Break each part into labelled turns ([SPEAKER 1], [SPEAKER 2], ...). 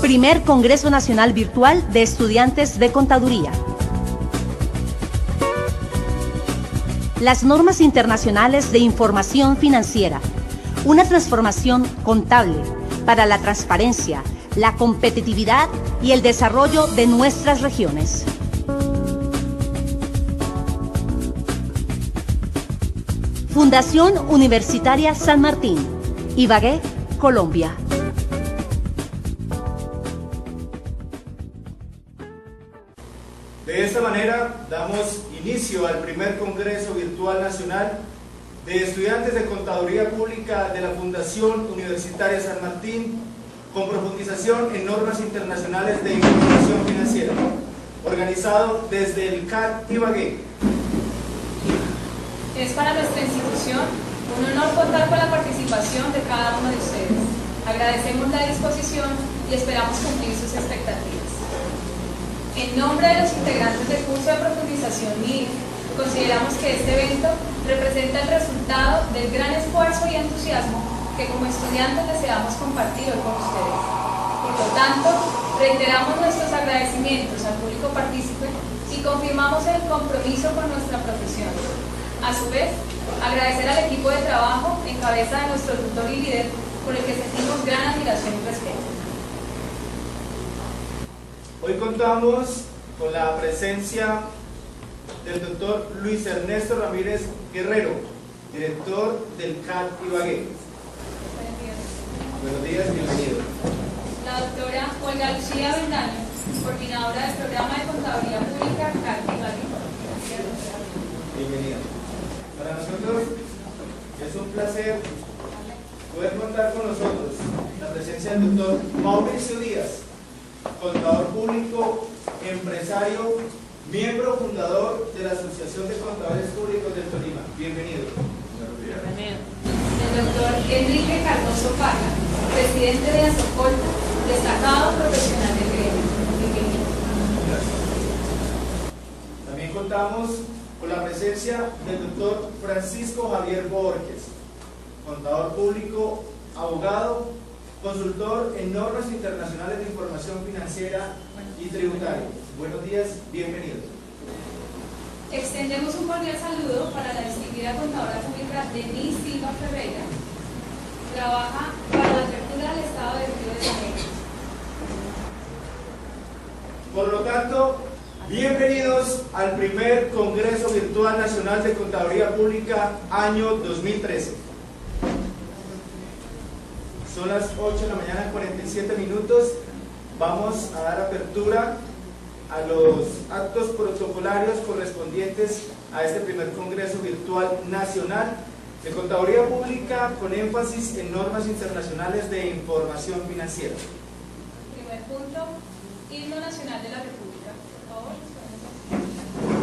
[SPEAKER 1] Primer Congreso Nacional Virtual de Estudiantes de Contaduría. Las normas internacionales de información financiera. Una transformación contable para la transparencia, la competitividad y el desarrollo de nuestras regiones. Fundación Universitaria San Martín, Ibagué, Colombia.
[SPEAKER 2] De esta manera damos inicio al primer Congreso Virtual Nacional de Estudiantes de Contaduría Pública de la Fundación Universitaria San Martín, con profundización en normas internacionales de información financiera, organizado desde el CAT Ibagué.
[SPEAKER 3] Es para nuestra institución un honor contar con la participación de cada uno de ustedes. Agradecemos la disposición y esperamos cumplir sus expectativas. En nombre de los integrantes del curso de profundización MIF, consideramos que este evento representa el resultado del gran esfuerzo y entusiasmo que como estudiantes deseamos compartir hoy con ustedes. Por lo tanto, reiteramos nuestros agradecimientos al público partícipe y confirmamos el compromiso con nuestra profesión. A su vez, agradecer al equipo de trabajo en cabeza de nuestro tutor y líder, por el que sentimos gran admiración y respeto.
[SPEAKER 2] Hoy contamos con la presencia del doctor Luis Ernesto Ramírez Guerrero, director del CAT Ibagué. Buenos días, bienvenido.
[SPEAKER 3] La doctora Olga Lucía Bendaño, coordinadora del programa de Contaduría Pública CAT Ibagué.
[SPEAKER 2] Bienvenida. Para nosotros es un placer poder contar con nosotros la presencia del doctor Mauricio Díaz, contador público, empresario, miembro fundador de la Asociación de Contadores Públicos del Tolima. Bienvenido.
[SPEAKER 3] Bienvenido. El doctor Enrique Cardoso Parra, presidente de Asocolta, destacado profesional del gremio. Bienvenido.
[SPEAKER 2] Gracias. También contamos con la presencia del doctor Francisco Javier Borges, contador público, abogado, consultor en normas internacionales de información financiera y tributaria. Buenos días, bienvenido.
[SPEAKER 3] Extendemos un cordial saludo para la distinguida contadora pública Denise Silva Ferreira. Trabaja para la Prefectura del Estado de Río de Janeiro.
[SPEAKER 2] Por lo tanto, bienvenidos al primer Congreso Virtual Nacional de Contaduría Pública año 2013. Son las 8 de la mañana, 47 minutos. Vamos a dar apertura a los actos protocolarios correspondientes a este primer Congreso Virtual Nacional de Contaduría Pública con énfasis en normas internacionales de información financiera.
[SPEAKER 3] Primer punto, Himno Nacional de la República. Por favor.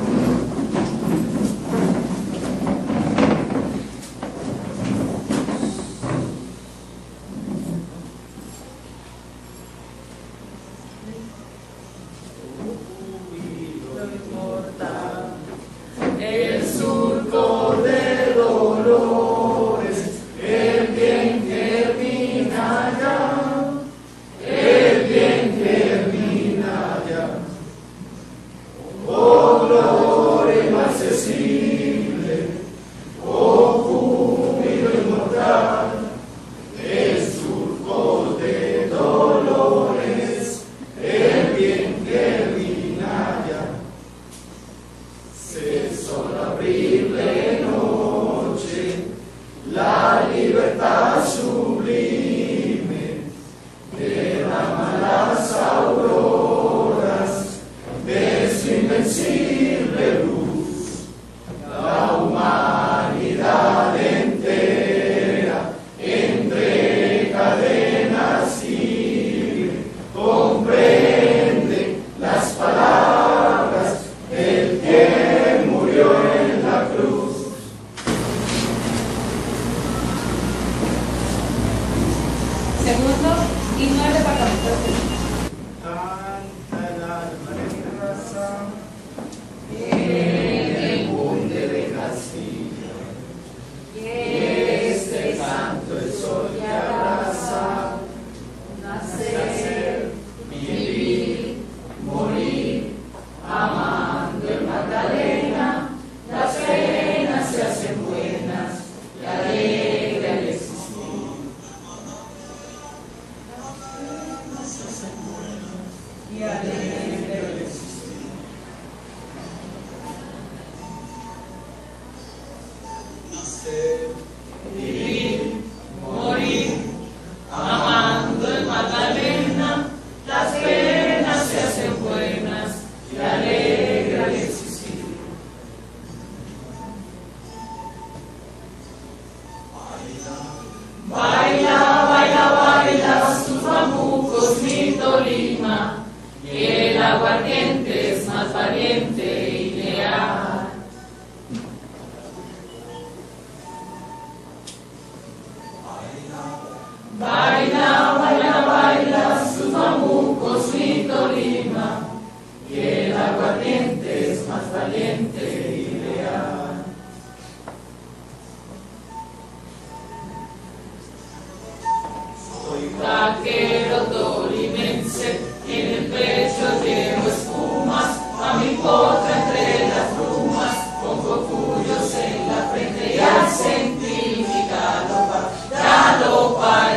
[SPEAKER 4] arquero tolimense, en el pecho llevo espumas, a mi potra entre las brumas, pongo cuyos en la frente y al sentir mi galopa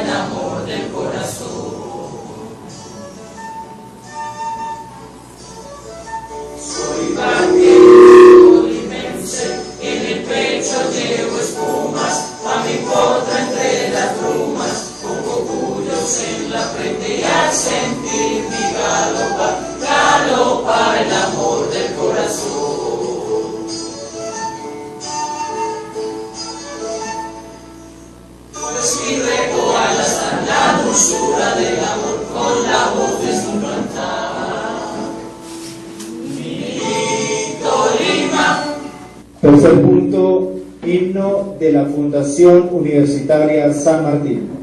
[SPEAKER 4] el amor del corazón. Soy arquero tolimense, en el pecho llevo espumas, a mi potra entre las brumas, pongo cuyos en la frente y al sentir mi galopa el amor del corazón. Pues mi reto al azar la dulzura del amor con la voz de su cantar. Mi Tolima.
[SPEAKER 2] Tercer punto, himno de la Fundación Universitaria San Martín.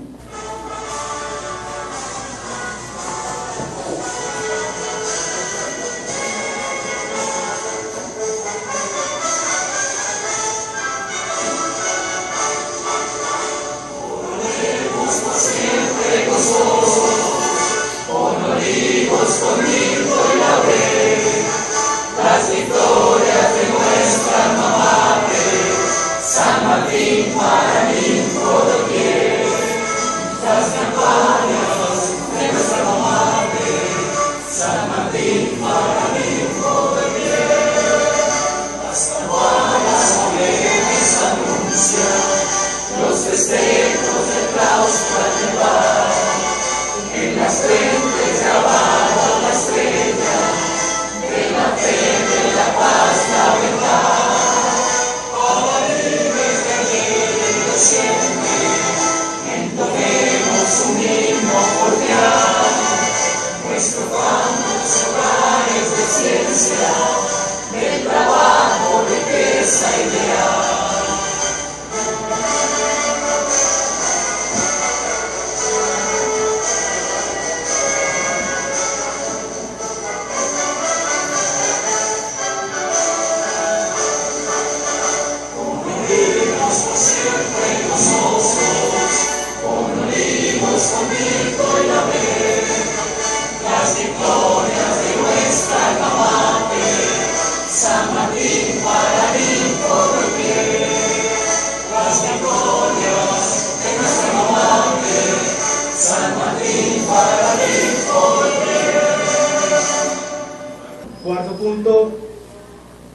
[SPEAKER 2] Cuarto punto,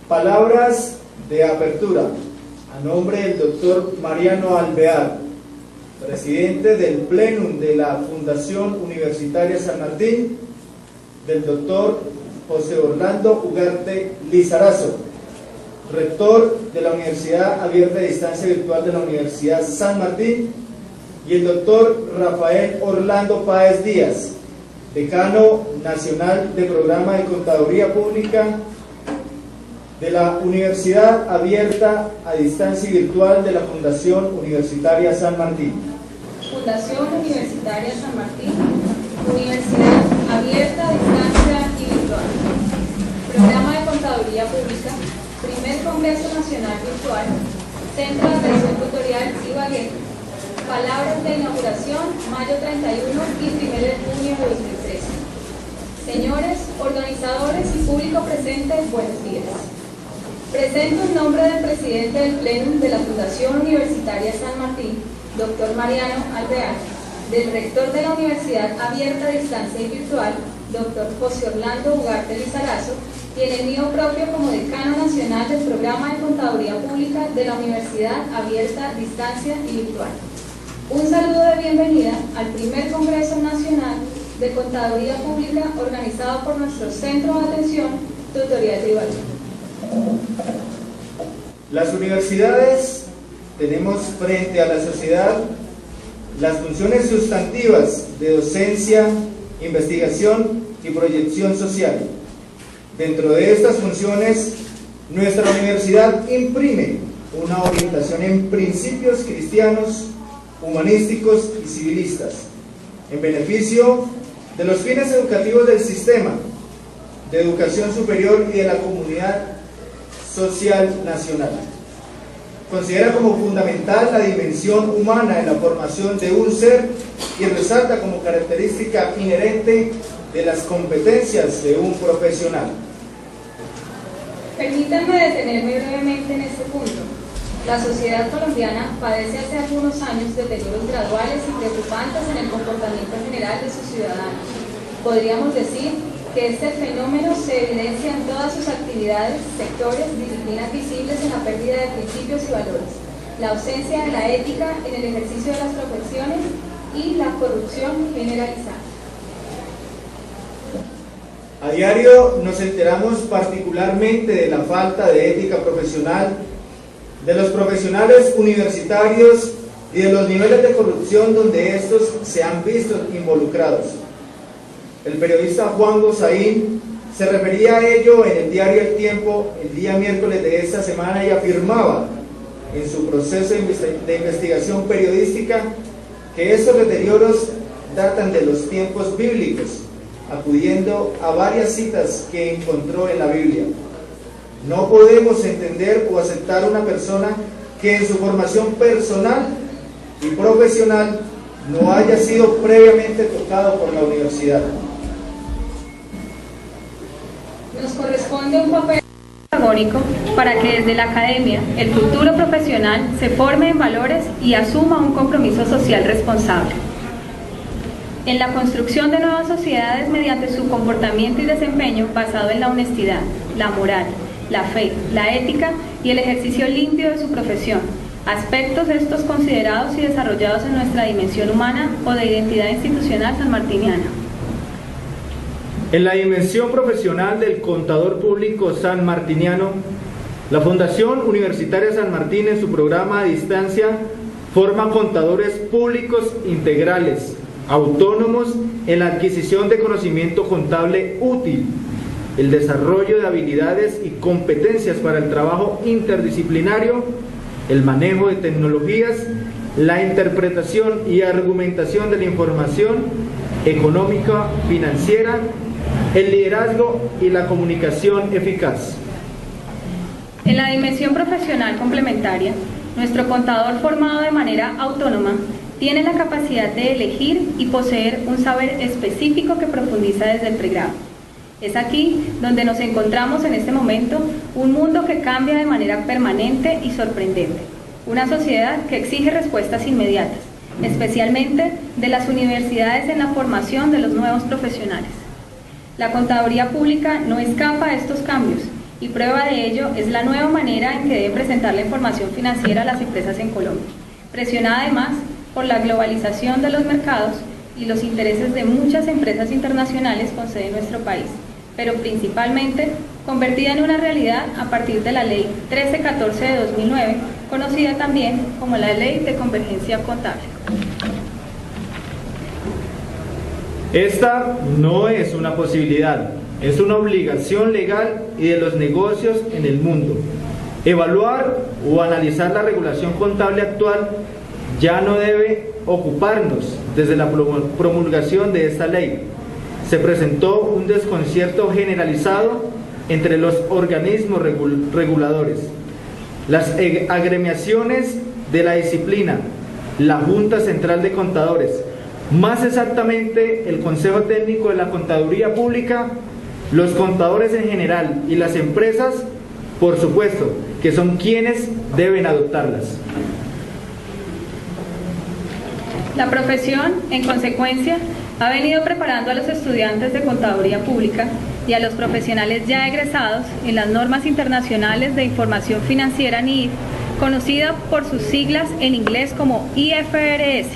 [SPEAKER 2] palabras de apertura. A nombre del doctor Mariano Alvear, presidente del Plenum de la Fundación Universitaria San Martín, del doctor José Orlando Ugarte Lizarazo, rector de la Universidad Abierta de Distancia Virtual de la Universidad San Martín, y el doctor Rafael Orlando Páez Díaz, decano nacional de Programa de Contaduría Pública de la Universidad Abierta a Distancia Virtual de la Fundación Universitaria San Martín.
[SPEAKER 3] Fundación Universitaria San Martín, Universidad Abierta a Distancia y Virtual. Programa de Contaduría Pública, Primer Congreso Nacional Virtual, Centro de Atención Tutorial Ibagué. Palabras de inauguración, mayo 31 y 1 de junio de 2013. Señores, organizadores y público presente, buenos días. Presento en nombre del presidente del Plenum de la Fundación Universitaria San Martín, doctor Mariano Alvear, del rector de la Universidad Abierta a Distancia y Virtual, doctor José Orlando Ugarte Lizarazo, y en el mío propio como decano nacional del Programa de Contaduría Pública de la Universidad Abierta a Distancia y Virtual. Un saludo de bienvenida al primer Congreso Nacional de Contaduría Pública organizado por nuestro Centro de Atención Tutorial de Ibagué.
[SPEAKER 2] Las universidades tenemos frente a la sociedad las funciones sustantivas de docencia, investigación y proyección social. Dentro de estas funciones, nuestra universidad imprime una orientación en principios cristianos, humanísticos y civilistas, en beneficio de los fines educativos del sistema de educación superior y de la comunidad social nacional. considera como fundamental la dimensión humana en la formación de un ser y resalta como característica inherente de las competencias de un profesional.
[SPEAKER 3] Permítanme detenerme brevemente en este punto. La sociedad colombiana padece hace algunos años deterioros graduales y preocupantes en el comportamiento general de sus ciudadanos. Podríamos decir que este fenómeno se evidencia en todas sus actividades, sectores, disciplinas visibles en la pérdida de principios y valores, la ausencia de la ética en el ejercicio de las profesiones y la corrupción generalizada.
[SPEAKER 2] A diario nos enteramos particularmente de la falta de ética profesional, de los profesionales universitarios y de los niveles de corrupción donde estos se han visto involucrados. El periodista Juan Gozaín se refería a ello en el diario El Tiempo el día miércoles de esta semana y afirmaba en su proceso de investigación periodística que estos deterioros datan de los tiempos bíblicos, acudiendo a varias citas que encontró en la Biblia. No podemos entender o aceptar una persona que en su formación personal y profesional no haya sido previamente tocado por la universidad.
[SPEAKER 3] Nos corresponde un papel protagónico para que desde la academia el futuro profesional se forme en valores y asuma un compromiso social responsable. En la construcción de nuevas sociedades mediante su comportamiento y desempeño basado en la honestidad, la moral, la fe, la ética y el ejercicio limpio de su profesión, aspectos estos considerados y desarrollados en nuestra dimensión humana o de identidad institucional sanmartiniana.
[SPEAKER 2] En la dimensión profesional del contador público sanmartiniano, la Fundación Universitaria San Martín en su programa a distancia forma contadores públicos integrales, autónomos en la adquisición de conocimiento contable útil, el desarrollo de habilidades y competencias para el trabajo interdisciplinario, el manejo de tecnologías, la interpretación y argumentación de la información económica, financiera, el liderazgo y la comunicación eficaz.
[SPEAKER 3] En la dimensión profesional complementaria, nuestro contador formado de manera autónoma tiene la capacidad de elegir y poseer un saber específico que profundiza desde el pregrado. Es aquí donde nos encontramos en este momento, un mundo que cambia de manera permanente y sorprendente, una sociedad que exige respuestas inmediatas, especialmente de las universidades en la formación de los nuevos profesionales. La contaduría pública no escapa a estos cambios y prueba de ello es la nueva manera en que debe presentar la información financiera a las empresas en Colombia, presionada además por la globalización de los mercados y los intereses de muchas empresas internacionales con sede en nuestro país, pero principalmente convertida en una realidad a partir de la Ley 1314 de 2009, conocida también como la Ley de Convergencia Contable.
[SPEAKER 2] Esta no es una posibilidad, es una obligación legal y de los negocios en el mundo. Evaluar o analizar la regulación contable actual ya no debe ocuparnos desde la promulgación de esta ley. Se presentó un desconcierto generalizado entre los organismos reguladores, las agremiaciones de la disciplina, la Junta Central de Contadores, más exactamente el Consejo Técnico de la Contaduría Pública, los contadores en general y las empresas, por supuesto, que son quienes deben adoptarlas.
[SPEAKER 3] La profesión, en consecuencia, ha venido preparando a los estudiantes de Contaduría Pública y a los profesionales ya egresados en las normas internacionales de información financiera NIF, conocida por sus siglas en inglés como IFRS,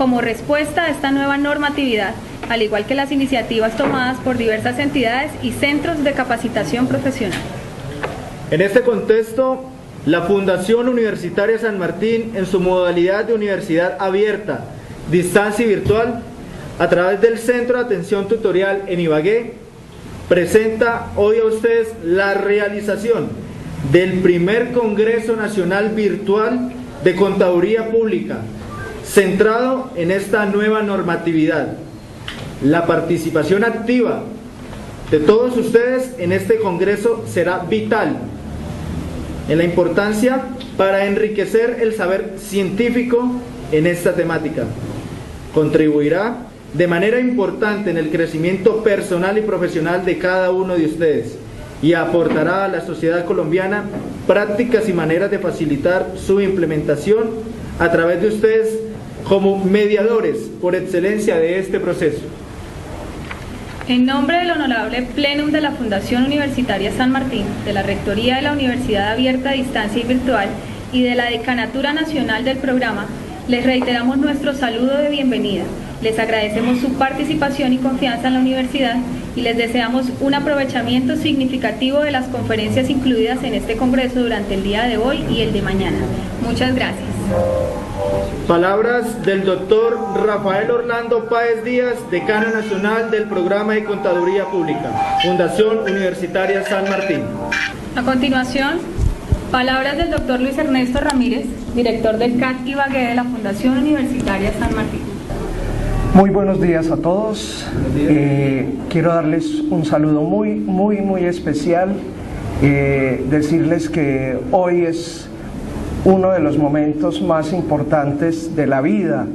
[SPEAKER 3] como respuesta a esta nueva normatividad, al igual que las iniciativas tomadas por diversas entidades y centros de capacitación profesional.
[SPEAKER 2] En este contexto, la Fundación Universitaria San Martín, en su modalidad de universidad abierta, distancia y virtual, a través del Centro de Atención Tutorial en Ibagué, presenta hoy a ustedes la realización del primer Congreso Nacional Virtual de Contaduría Pública, centrado en esta nueva normatividad. La participación activa de todos ustedes en este Congreso será vital en la importancia para enriquecer el saber científico en esta temática. Contribuirá de manera importante en el crecimiento personal y profesional de cada uno de ustedes y aportará a la sociedad colombiana prácticas y maneras de facilitar su implementación a través de ustedes como mediadores por excelencia de este proceso.
[SPEAKER 3] En nombre del Honorable Plenum de la Fundación Universitaria San Martín, de la Rectoría de la Universidad Abierta a Distancia y Virtual y de la Decanatura Nacional del Programa, les reiteramos nuestro saludo de bienvenida. Les agradecemos su participación y confianza en la universidad y les deseamos un aprovechamiento significativo de las conferencias incluidas en este congreso durante el día de hoy y el de mañana. Muchas gracias.
[SPEAKER 2] Palabras del doctor Rafael Orlando Páez Díaz, decano nacional del Programa de Contaduría Pública, Fundación Universitaria San Martín.
[SPEAKER 3] A continuación, palabras del doctor Luis Ernesto Ramírez, director del CAT Ibagué de la Fundación Universitaria San Martín.
[SPEAKER 5] Muy buenos días a todos. Quiero darles un saludo muy especial. Decirles que hoy es uno de los momentos más importantes de la vida,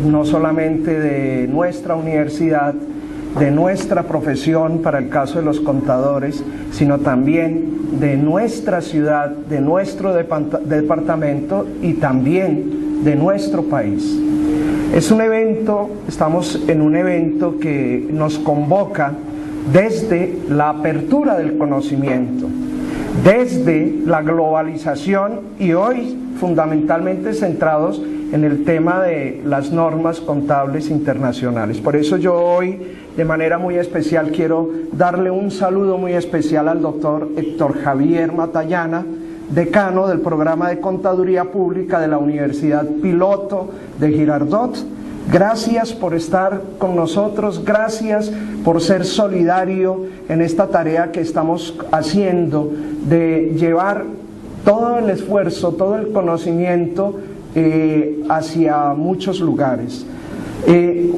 [SPEAKER 5] no solamente de nuestra universidad, de nuestra profesión para el caso de los contadores, sino también de nuestra ciudad, de nuestro departamento y también de nuestro país. Es un evento, estamos en un evento que nos convoca desde la apertura del conocimiento, desde la globalización y hoy fundamentalmente centrados en el tema de las normas contables internacionales. Por eso yo hoy de manera muy especial quiero darle un saludo muy especial al doctor Héctor Javier Matallana, decano del Programa de Contaduría Pública de la Universidad Piloto de Girardot. Gracias por estar con nosotros, gracias por ser solidario en esta tarea que estamos haciendo de llevar todo el esfuerzo, todo el conocimiento hacia muchos lugares.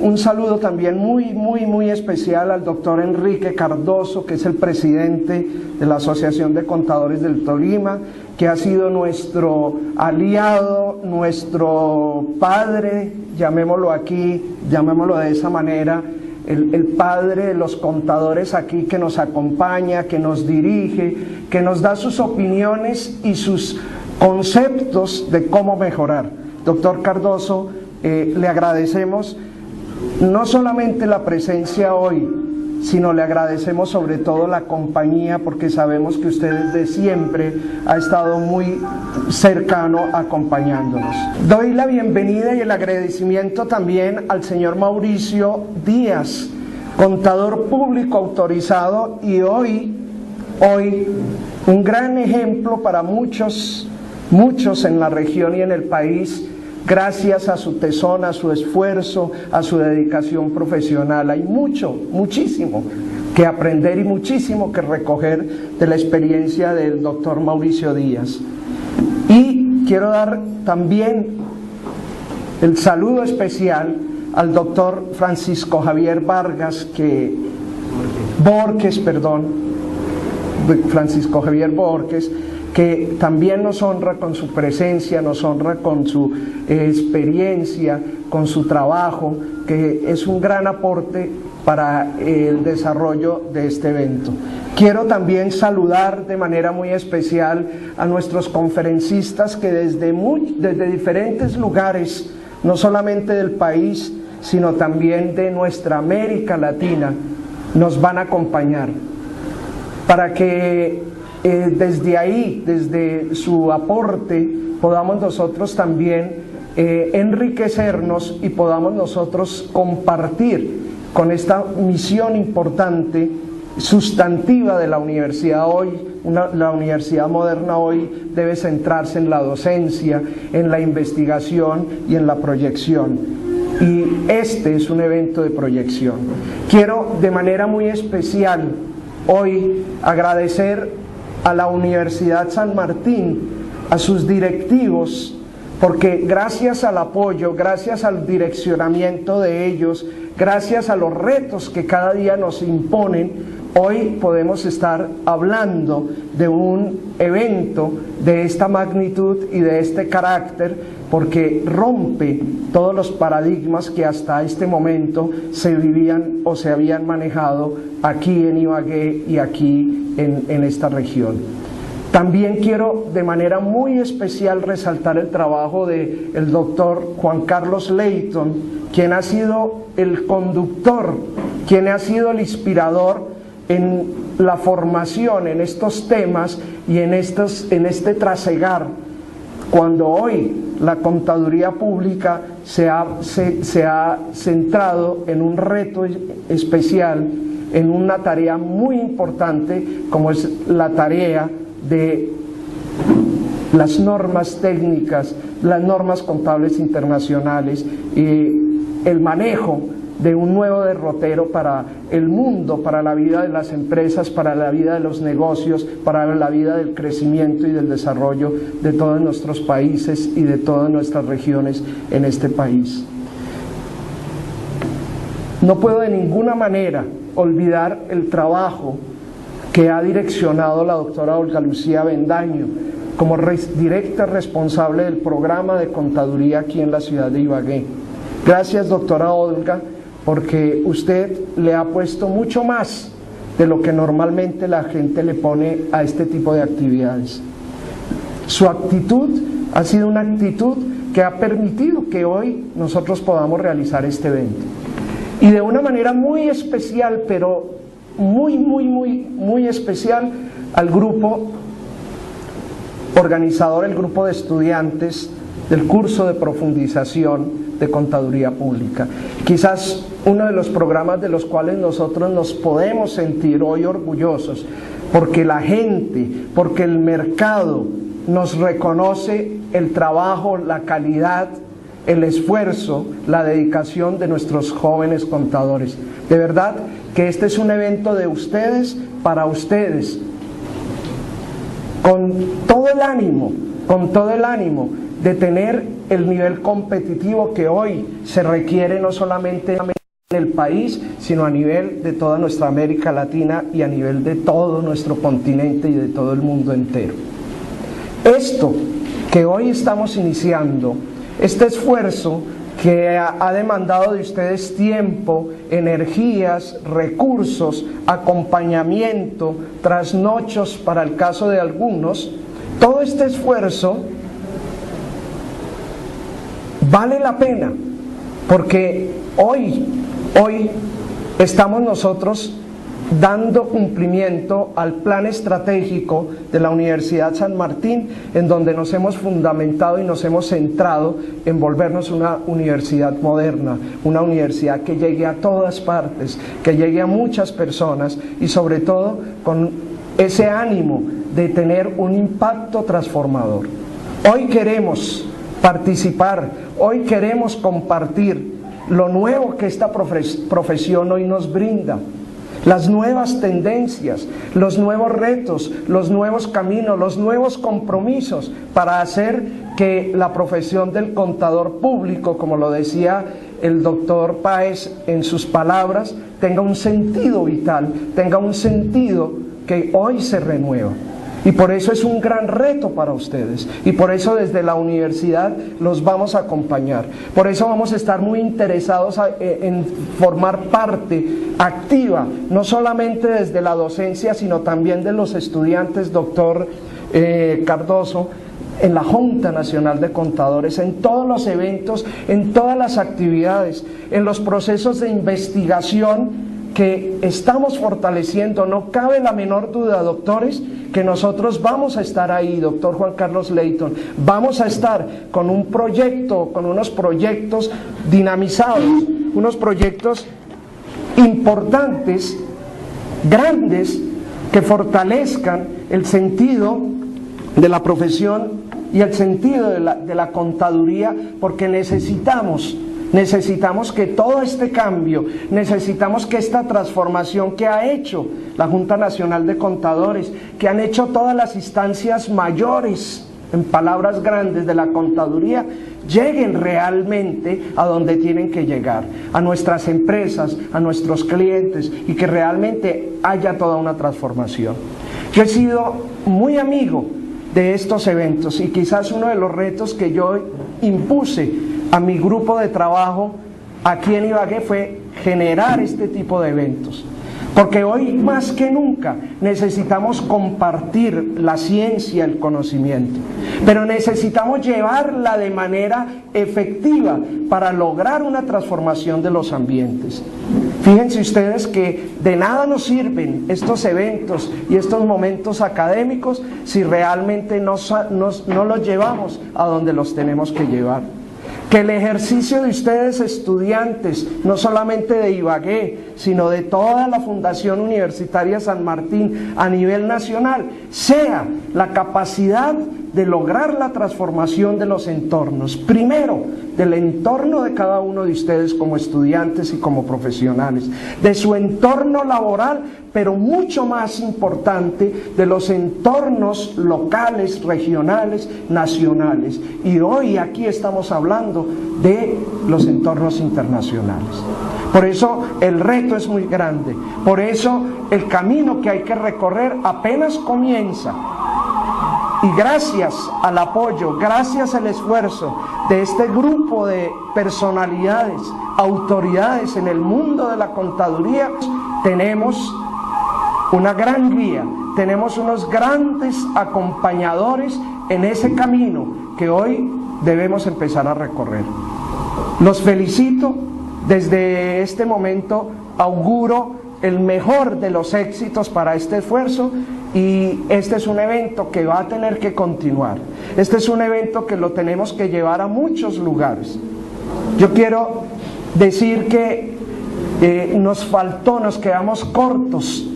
[SPEAKER 5] Un saludo también muy especial al doctor Enrique Cardoso, que es el presidente de la Asociación de Contadores del Tolima, que ha sido nuestro aliado, nuestro padre, llamémoslo aquí, llamémoslo de esa manera, el padre de los contadores aquí, que nos acompaña, que nos dirige, que nos da sus opiniones y sus conceptos de cómo mejorar. Doctor Cardoso, le agradecemos no solamente la presencia hoy, sino le agradecemos sobre todo la compañía, porque sabemos que usted desde siempre ha estado muy cercano acompañándonos. Doy la bienvenida y el agradecimiento también al señor Mauricio Díaz, contador público autorizado y hoy un gran ejemplo para muchos en la región y en el país. Gracias a su tesón, a su esfuerzo, a su dedicación profesional. Hay muchísimo que aprender y muchísimo que recoger de la experiencia del doctor Mauricio Díaz. Y quiero dar también el saludo especial al doctor Francisco Javier Francisco Javier Borges, que también nos honra con su presencia, nos honra con su experiencia, con su trabajo, que es un gran aporte para el desarrollo de este evento. Quiero también saludar de manera muy especial a nuestros conferencistas que desde diferentes lugares, no solamente del país, sino también de nuestra América Latina, nos van a acompañar, para que desde ahí, desde su aporte, podamos nosotros también enriquecernos y podamos nosotros compartir con esta misión importante, sustantiva de la universidad hoy. La universidad moderna hoy debe centrarse en la docencia, en la investigación y en la proyección. Y este es un evento de proyección. Quiero de manera muy especial hoy agradecer a la Universidad San Martín, a sus directivos, porque gracias al apoyo, gracias al direccionamiento de ellos, gracias a los retos que cada día nos imponen, hoy podemos estar hablando de un evento de esta magnitud y de este carácter, porque rompe todos los paradigmas que hasta este momento se vivían o se habían manejado aquí en Ibagué y aquí en esta región. También quiero de manera muy especial resaltar el trabajo del doctor Juan Carlos Leighton, quien ha sido el conductor, quien ha sido el inspirador en la formación en estos temas y en este trasegar, cuando hoy la contaduría pública se ha centrado en un reto especial, en una tarea muy importante como es la tarea de las normas técnicas, las normas contables internacionales y el manejo de un nuevo derrotero para el mundo, para la vida de las empresas, para la vida de los negocios, para la vida del crecimiento y del desarrollo de todos nuestros países y de todas nuestras regiones en este país. No puedo de ninguna manera olvidar el trabajo que ha direccionado la doctora Olga Lucía Bendaño como directa responsable del programa de contaduría aquí en la ciudad de Ibagué. Gracias, doctora Olga, porque usted le ha puesto mucho más de lo que normalmente la gente le pone a este tipo de actividades. Su actitud ha sido una actitud que ha permitido que hoy nosotros podamos realizar este evento. Y de una manera muy especial, pero muy especial, al grupo organizador, el grupo de estudiantes del curso de profundización de Contaduría Pública. Quizás uno de los programas de los cuales nosotros nos podemos sentir hoy orgullosos, porque la gente, porque el mercado nos reconoce el trabajo, la calidad, el esfuerzo, la dedicación de nuestros jóvenes contadores. De verdad que este es un evento de ustedes para ustedes, con todo el ánimo de tener el nivel competitivo que hoy se requiere no solamente en el país, sino a nivel de toda nuestra América Latina y a nivel de todo nuestro continente y de todo el mundo entero. Esto que hoy estamos iniciando, este esfuerzo que ha demandado de ustedes tiempo, energías, recursos, acompañamiento, trasnochos para el caso de algunos, todo este esfuerzo vale la pena, porque hoy estamos nosotros dando cumplimiento al plan estratégico de la Universidad San Martín, en donde nos hemos fundamentado y nos hemos centrado en volvernos una universidad moderna, una universidad que llegue a todas partes, que llegue a muchas personas y sobre todo con ese ánimo de tener un impacto transformador. Hoy queremos participar, hoy queremos compartir lo nuevo que esta profesión hoy nos brinda, las nuevas tendencias, los nuevos retos, los nuevos caminos, los nuevos compromisos para hacer que la profesión del contador público, como lo decía el doctor Páez en sus palabras, tenga un sentido vital, tenga un sentido que hoy se renueva. Y por eso es un gran reto para ustedes, y por eso desde la universidad los vamos a acompañar. Por eso vamos a estar muy interesados en formar parte activa, no solamente desde la docencia, sino también de los estudiantes, doctor Cardoso, en la Junta Nacional de Contadores, en todos los eventos, en todas las actividades, en los procesos de investigación que estamos fortaleciendo. No cabe la menor duda, doctores, que nosotros vamos a estar ahí, doctor Juan Carlos Leighton, vamos a estar con un proyecto, con unos proyectos dinamizados, unos proyectos importantes, grandes, que fortalezcan el sentido de la profesión y el sentido de la contaduría, porque necesitamos que todo este cambio, necesitamos que esta transformación que ha hecho la Junta Nacional de Contadores, que han hecho todas las instancias mayores en palabras grandes, de la contaduría, lleguen realmente a donde tienen que llegar, a nuestras empresas, a nuestros clientes, y que realmente haya toda una transformación. Yo he sido muy amigo de estos eventos, y quizás uno de los retos que yo impuse a mi grupo de trabajo aquí en Ibagué fue generar este tipo de eventos. Porque hoy más que nunca necesitamos compartir la ciencia, el conocimiento, pero necesitamos llevarla de manera efectiva para lograr una transformación de los ambientes. Fíjense ustedes que de nada nos sirven estos eventos y estos momentos académicos si realmente no los llevamos a donde los tenemos que llevar. Que el ejercicio de ustedes, estudiantes, no solamente de Ibagué, sino de toda la Fundación Universitaria San Martín a nivel nacional, sea la capacidad de lograr la transformación de los entornos. Primero, del entorno de cada uno de ustedes como estudiantes y como profesionales, de su entorno laboral, pero mucho más importante, de los entornos locales, regionales, nacionales. Y hoy aquí estamos hablando de los entornos internacionales. Por eso el reto es muy grande, por eso el camino que hay que recorrer apenas comienza. Y gracias al apoyo, gracias al esfuerzo de este grupo de personalidades, autoridades en el mundo de la contaduría, tenemos una gran guía, tenemos unos grandes acompañadores en ese camino que hoy debemos empezar a recorrer. Los felicito, desde este momento auguro el mejor de los éxitos para este esfuerzo, y este es un evento que va a tener que continuar. Este es un evento que lo tenemos que llevar a muchos lugares. Yo quiero decir que nos quedamos cortos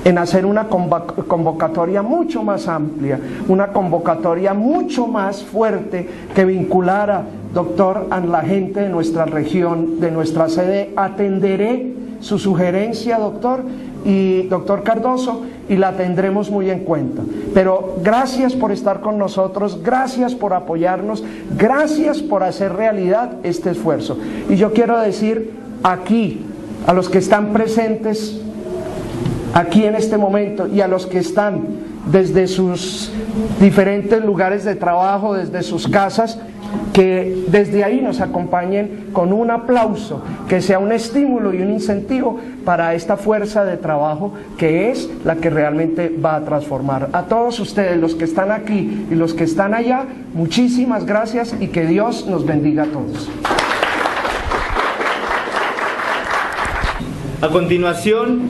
[SPEAKER 5] en hacer una convocatoria mucho más amplia, una convocatoria mucho más fuerte que vinculara, doctor, a la gente de nuestra región, de nuestra sede. Atenderé su sugerencia, doctor, y doctor Cardoso, y la tendremos muy en cuenta. Pero gracias por estar con nosotros, gracias por apoyarnos, gracias por hacer realidad este esfuerzo. Y yo quiero decir aquí, a los que están presentes aquí en este momento, y a los que están desde sus diferentes lugares de trabajo, desde sus casas, que desde ahí nos acompañen con un aplauso, que sea un estímulo y un incentivo para esta fuerza de trabajo que es la que realmente va a transformar. A todos ustedes, los que están aquí y los que están allá, muchísimas gracias, y que Dios nos bendiga a todos.
[SPEAKER 2] A continuación,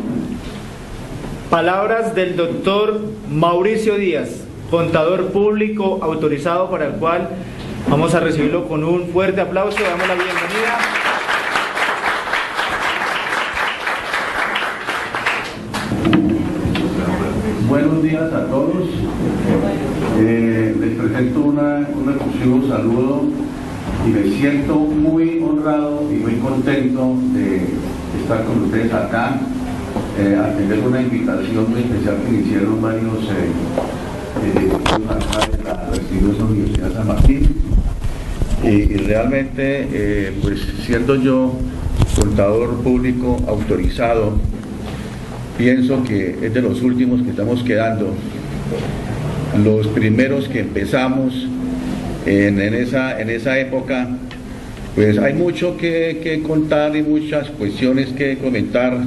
[SPEAKER 2] palabras del doctor Mauricio Díaz, contador público autorizado, para el cual vamos a recibirlo con un fuerte aplauso. Damos la bienvenida.
[SPEAKER 6] Buenos días a todos. Les presento un efusivo saludo y me siento muy honrado y muy contento de estar con ustedes acá, atender una invitación muy especial que me hicieron varios acá de la prestigiosa Universidad San Martín. Y realmente, pues siendo yo contador público autorizado, pienso que es de los últimos que estamos quedando. Los primeros que empezamos en esa época, pues hay mucho que contar y muchas cuestiones que comentar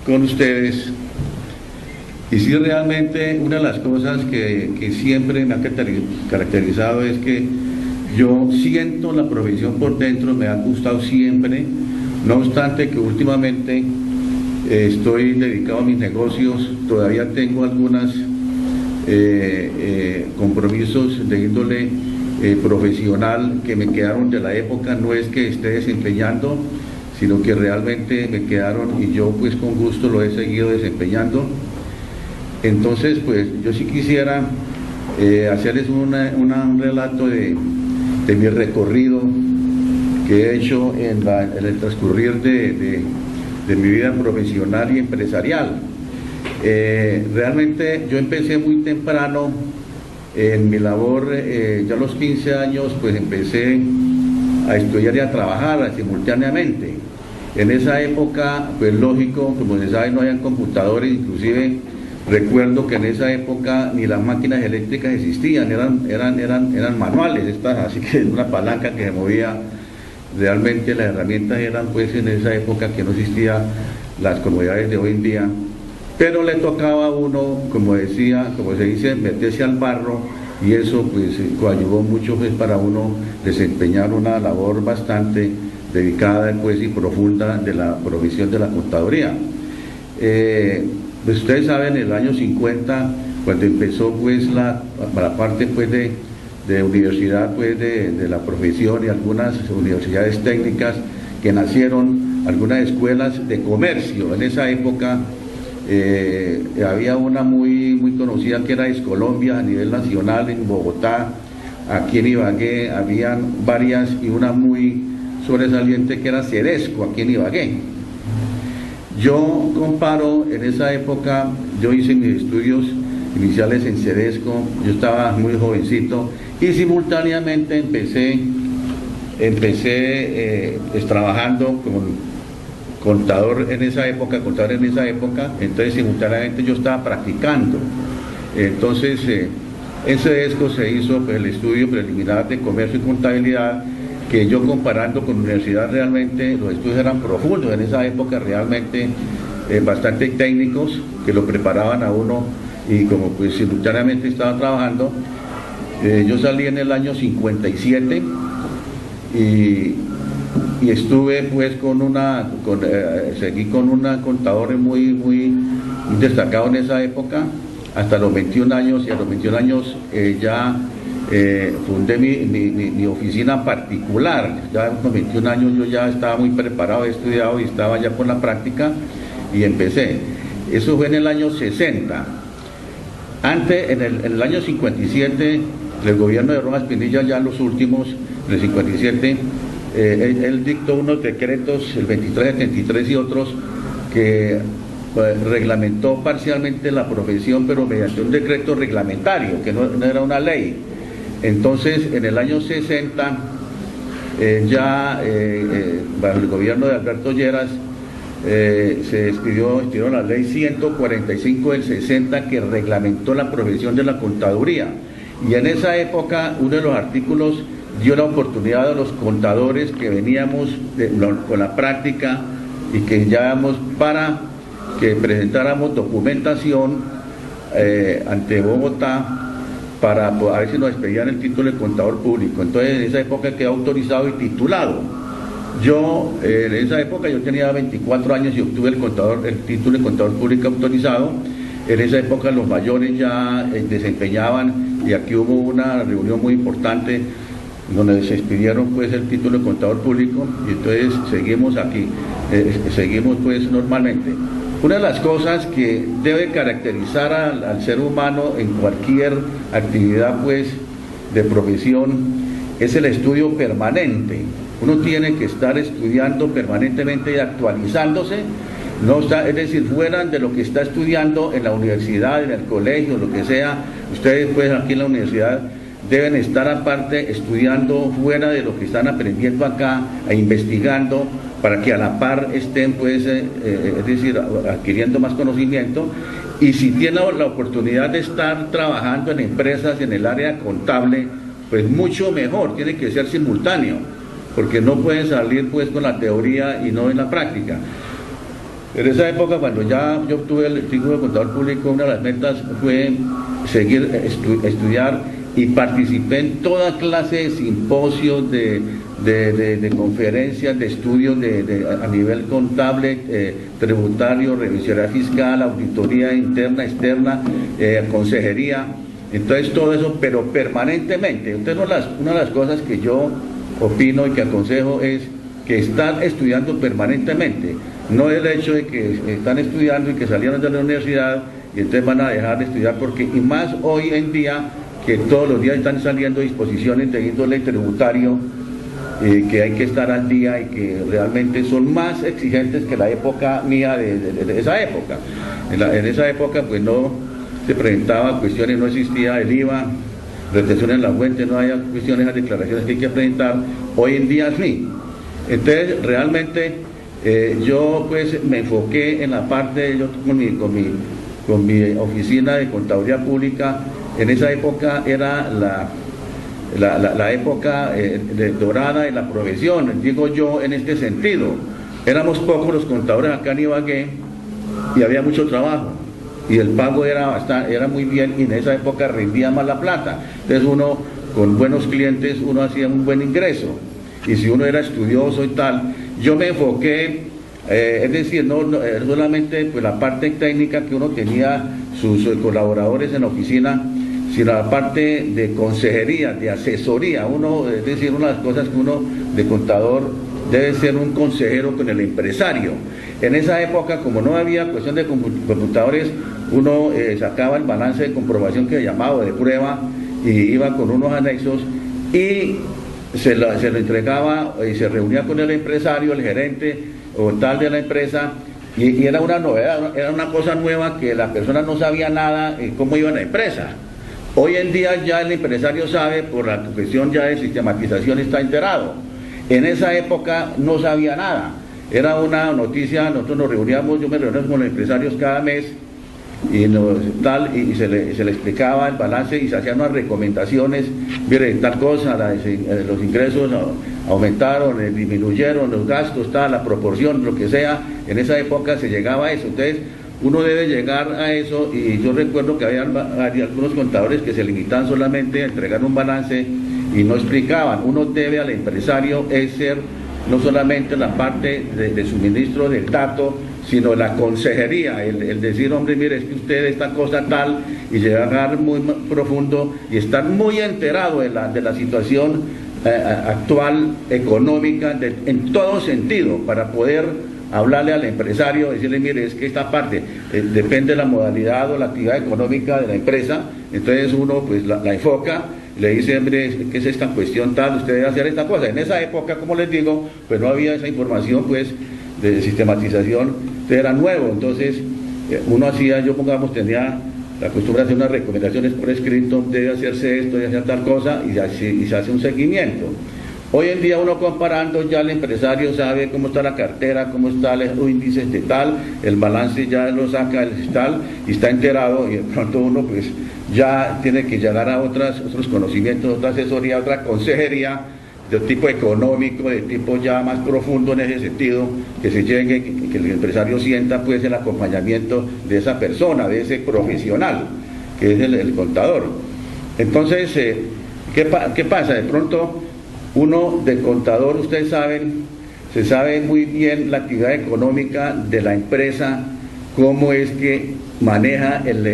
[SPEAKER 6] con ustedes. Y sí, realmente una de las cosas que siempre me ha caracterizado es que yo siento la profesión por dentro, me ha gustado siempre, no obstante que últimamente estoy dedicado a mis negocios, todavía tengo algunos compromisos de índole profesional que me quedaron de la época. No es que esté desempeñando, sino que realmente me quedaron y yo pues con gusto lo he seguido desempeñando. Entonces pues yo sí quisiera hacerles un relato de mi recorrido que he hecho en el transcurrir de mi vida profesional y empresarial. Realmente yo empecé muy temprano En mi labor, ya a los 15 años, pues empecé a estudiar y a trabajar simultáneamente. En esa época, pues lógico, como se sabe, no habían computadores, inclusive recuerdo que en esa época ni las máquinas eléctricas existían, eran manuales, estas, así que una palanca que se movía. Realmente las herramientas eran pues en esa época que no existían las comodidades de hoy en día, pero le tocaba a uno, como se dice, meterse al barro, y eso pues coadyuvó mucho pues para uno desempeñar una labor bastante dedicada pues y profunda de la provisión de la contaduría. Pues ustedes saben, en el año 50, cuando empezó pues la parte pues de universidad pues de la profesión y algunas universidades técnicas que nacieron, algunas escuelas de comercio. En esa época había una muy conocida que era Escolombia a nivel nacional en Bogotá, aquí en Ibagué habían varias, y una muy sobresaliente que era Cedesco aquí en Ibagué. Yo comparo, en esa época yo hice mis estudios iniciales en Cedesco, yo estaba muy jovencito y simultáneamente empecé trabajando como contador en esa época, entonces simultáneamente yo estaba practicando. Entonces en Cedesco se hizo pues, el estudio preliminar de comercio y contabilidad, que yo comparando con universidad realmente los estudios eran profundos en esa época, realmente bastante técnicos, que lo preparaban a uno, y como pues simultáneamente estaba trabajando, yo salí en el año 57 y estuve pues seguí con una contadora muy destacado en esa época hasta los 21 años, y a los 21 años ya fundé mi oficina particular. Ya a los 21 años yo ya estaba muy preparado, he estudiado y estaba ya con la práctica y empecé. Eso fue en el año 60. Antes, en el año 57, el gobierno de Rojas Pinilla, ya los últimos, en el 57, él dictó unos decretos, el 2373 y otros, que reglamentó parcialmente la profesión, pero mediante un decreto reglamentario, que no era una ley. Entonces, en el año 60, bajo el gobierno de Alberto Lleras, se expidió la ley 145 del 60, que reglamentó la profesión de la contaduría, y en esa época uno de los artículos dio la oportunidad a los contadores que veníamos con la práctica y que llevábamos para que presentáramos documentación ante Bogotá para a ver si nos expedían el título de contador público. Entonces en esa época quedé autorizado y titulado. Yo en esa época yo tenía 24 años y obtuve el título de contador público autorizado. En esa época los mayores ya desempeñaban, y aquí hubo una reunión muy importante donde se expidieron pues el título de contador público, y entonces seguimos aquí, seguimos pues normalmente. Una de las cosas que debe caracterizar al ser humano en cualquier actividad pues de profesión es el estudio permanente. Uno tiene que estar estudiando permanentemente y actualizándose, es decir, fuera de lo que está estudiando en la universidad, en el colegio, lo que sea. Ustedes pues aquí en la universidad deben estar aparte estudiando fuera de lo que están aprendiendo acá, e investigando, para que a la par estén pues, es decir, adquiriendo más conocimiento. Y si tienen la oportunidad de estar trabajando en empresas en el área contable, pues mucho mejor, tiene que ser simultáneo, porque no pueden salir pues con la teoría y no en la práctica. En esa época, cuando ya yo obtuve el título de contador público, una de las metas fue seguir estudiar, y participé en toda clase de simposios, de conferencias, de estudios a nivel contable, tributario, revisoría fiscal, auditoría interna, externa, consejería. Entonces todo eso, pero permanentemente. Entonces una de las cosas que yo opino y que aconsejo es que están estudiando permanentemente. No el hecho de que están estudiando y que salieron de la universidad y entonces van a dejar de estudiar, porque, y más hoy en día, que todos los días están saliendo disposiciones de índole tributario, que hay que estar al día y que realmente son más exigentes que la época mía de esa época. En esa época pues no se presentaba cuestiones, no existía el IVA, retención en la fuente, no haya cuestiones, las declaraciones que hay que presentar. Hoy en día sí. Entonces, realmente yo pues me enfoqué en la parte, yo con mi oficina de contaduría pública, en esa época era la época dorada de la profesión, digo yo en este sentido. Éramos pocos los contadores acá en Ibagué y había mucho trabajo y el pago era muy bien, y en esa época rendía más la plata. Entonces uno, con buenos clientes, uno hacía un buen ingreso, y si uno era estudioso y tal, yo me enfoqué, es decir, no solamente pues la parte técnica que uno tenía, sus colaboradores en la oficina, sino la parte de consejería, de asesoría. Uno, es decir, una de las cosas que uno de contador debe ser un consejero con el empresario. En esa época, como no había cuestión de computadores, uno sacaba el balance de comprobación que llamaba de prueba y iba con unos anexos y se lo entregaba y se reunía con el empresario, el gerente o tal de la empresa, y era una novedad, era una cosa nueva que la persona no sabía nada cómo iba la empresa. Hoy en día ya el empresario sabe, por la cuestión ya de sistematización está enterado. En esa época no sabía nada, era una noticia. Nosotros nos reuníamos, yo me reunía con los empresarios cada mes y se le explicaba el balance y se hacían unas recomendaciones. Mire, tal cosa, los ingresos aumentaron, disminuyeron, los gastos, la proporción, lo que sea. En esa época se llegaba a eso. Entonces uno debe llegar a eso, y yo recuerdo que había algunos contadores que se limitaban solamente a entregar un balance y no explicaban. Uno debe al empresario ser no solamente la parte de suministro del dato, sino la consejería, el decir, hombre, mire, es que usted esta cosa tal, y llegar muy profundo y estar muy enterado de la situación actual económica en todo sentido, para poder hablarle al empresario, decirle, mire, es que esta parte depende de la modalidad o la actividad económica de la empresa. Entonces uno pues la enfoca, le dice, mire, ¿qué es esta cuestión tal? Usted debe hacer esta cosa. En esa época, como les digo, pues no había esa información pues de sistematización, era nuevo. Entonces uno hacía, yo pongamos, tenía la costumbre de hacer unas recomendaciones por escrito, debe hacerse esto, debe hacer tal cosa, y se hace un seguimiento. Hoy en día, uno comparando, ya el empresario sabe cómo está la cartera, cómo están los índices de tal, el balance ya lo saca el tal y está enterado, y de pronto uno pues ya tiene que llegar a otros conocimientos, otra asesoría, otra consejería de tipo económico, de tipo ya más profundo en ese sentido, que se llegue, que el empresario sienta pues el acompañamiento de esa persona, de ese profesional, que es el contador. Entonces, ¿qué pasa? De pronto uno de contador, ustedes saben, se sabe muy bien la actividad económica de la empresa, cómo es que maneja el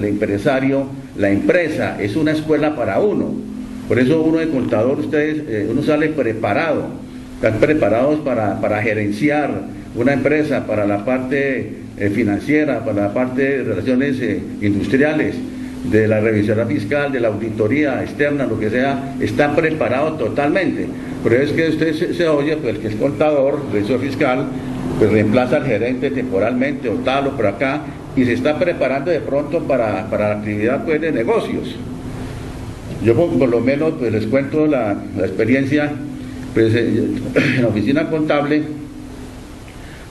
[SPEAKER 6] empresario la empresa. Es una escuela para uno. Por eso uno de contador, uno sale preparado, están preparados para gerenciar una empresa, para la parte financiera, para la parte de relaciones industriales, de la revisión fiscal, de la auditoría externa, lo que sea, está preparado totalmente. Pero es que usted se oye, pues el que es contador, revisor fiscal, pues reemplaza al gerente temporalmente o tal o por acá, y se está preparando de pronto para la actividad pues de negocios. Yo por lo menos pues les cuento la experiencia, pues en la oficina contable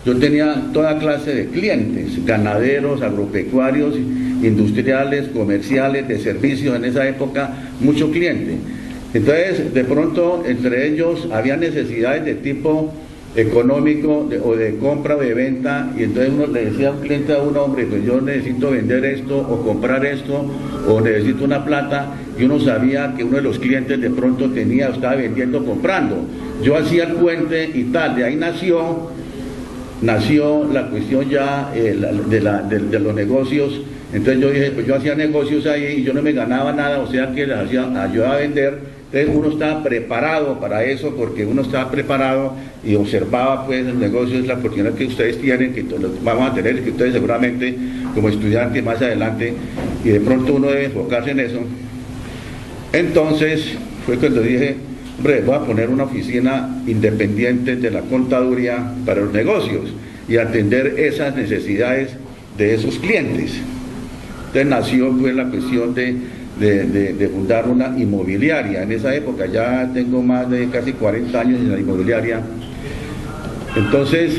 [SPEAKER 6] yo tenía toda clase de clientes, ganaderos, agropecuarios, industriales, comerciales, de servicios. En esa época mucho cliente. Entonces de pronto entre ellos había necesidades de tipo económico o de compra o de venta, y entonces uno le decía a un cliente, a un hombre, pues yo necesito vender esto o comprar esto o necesito una plata, y uno sabía que uno de los clientes de pronto estaba vendiendo, comprando. Yo hacía el puente y tal. De ahí nació la cuestión ya de los negocios. Entonces yo dije, pues yo hacía negocios ahí y yo no me ganaba nada, o sea que les ayudaba a vender. Entonces uno estaba preparado para eso, porque uno estaba preparado y observaba pues el negocio. Es la oportunidad que ustedes tienen, que vamos a tener, que ustedes seguramente como estudiantes más adelante, y de pronto uno debe enfocarse en eso. Entonces fue cuando dije, hombre, voy a poner una oficina independiente de la contaduría para los negocios y atender esas necesidades de esos clientes. Entonces nació pues la cuestión de de fundar una inmobiliaria. En esa época ya tengo más de casi 40 años en la inmobiliaria. Entonces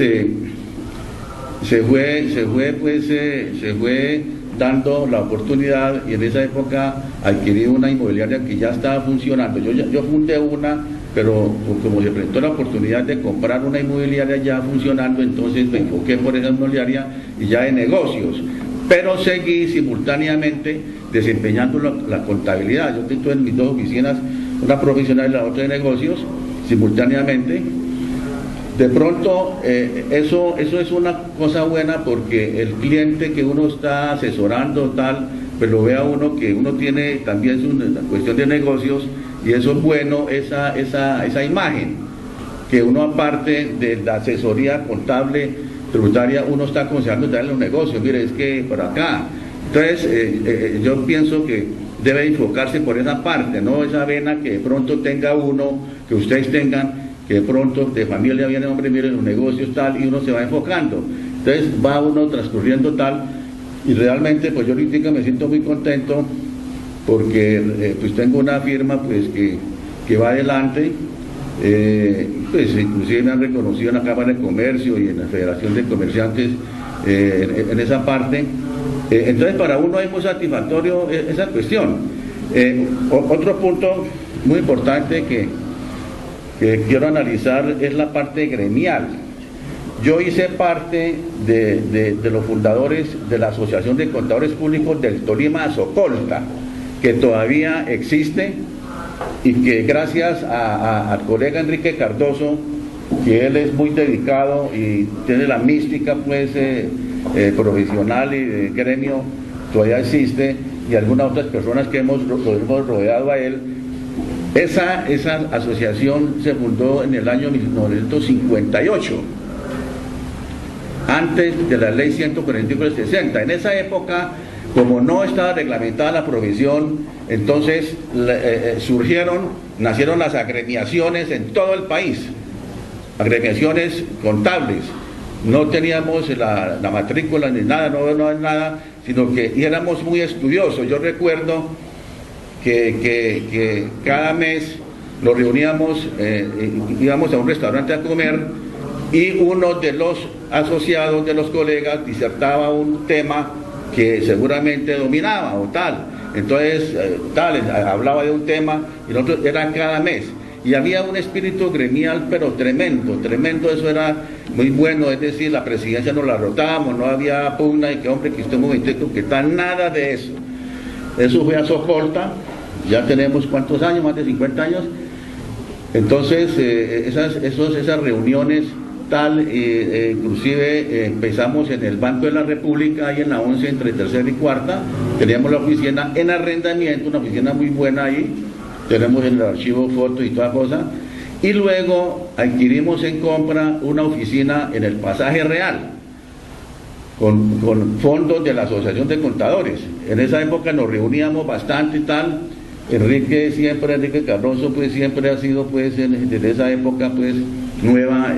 [SPEAKER 6] se fue dando la oportunidad, y en esa época adquirí una inmobiliaria que ya estaba funcionando. Yo fundé una, pero como se presentó la oportunidad de comprar una inmobiliaria ya funcionando, entonces me enfoqué por esa inmobiliaria y ya de negocios, pero seguí simultáneamente desempeñando la contabilidad. Yo tengo en mis dos oficinas, una profesional y la otra de negocios, simultáneamente. De pronto, eso es una cosa buena, porque el cliente que uno está asesorando, tal, pues lo ve a uno que uno tiene también una cuestión de negocios, y eso es bueno, esa imagen, que uno, aparte de la asesoría contable, tributaria, uno está aconsejando darle los negocios. Mire, es que por acá. Entonces, yo pienso que debe enfocarse por esa parte, no esa vena que de pronto tenga uno, que ustedes tengan, que de pronto de familia viene, hombre, miren los negocios tal, y uno se va enfocando. Entonces va uno transcurriendo tal, y realmente pues yo ahorita me siento muy contento, porque pues tengo una firma pues que va adelante, pues inclusive me han reconocido en la Cámara de Comercio y en la Federación de Comerciantes en esa parte. Entonces para uno es muy satisfactorio esa cuestión. Otro punto muy importante que quiero analizar es la parte gremial. Yo hice parte de los fundadores de la Asociación de Contadores Públicos del Tolima, Socolta, que todavía existe, y que gracias al colega Enrique Cardoso, que él es muy dedicado y tiene la mística pues profesional y de gremio, todavía existe, y algunas otras personas que lo hemos rodeado a él. Esa asociación se fundó en el año 1958, antes de la ley 141/60. En esa época, como no estaba reglamentada la provisión, entonces nacieron las agremiaciones en todo el país, agremiaciones contables. No teníamos la matrícula ni nada, no nada, sino que éramos muy estudiosos. Yo recuerdo que cada mes nos reuníamos, íbamos a un restaurante a comer, y uno de los asociados, de los colegas, disertaba un tema que seguramente dominaba o tal. Entonces, hablaba de un tema, y nosotros era cada mes. Y había un espíritu gremial, pero tremendo, eso era muy bueno. Es decir, la presidencia nos la rotábamos, no había pugna, y que hombre, que usted un momentito, que tal, nada de eso. Eso fue a Socolta, ya tenemos ¿cuántos años? Más de 50 años. Entonces, esas reuniones tal, inclusive empezamos en el Banco de la República, ahí en la 11, entre tercera y cuarta, teníamos la oficina en arrendamiento, una oficina muy buena ahí, tenemos en el archivo fotos y toda cosa, y luego adquirimos en compra una oficina en el Pasaje Real, con fondos de la Asociación de Contadores. En esa época nos reuníamos bastante y tal. Enrique Cardoso pues siempre ha sido pues desde esa época pues nueva,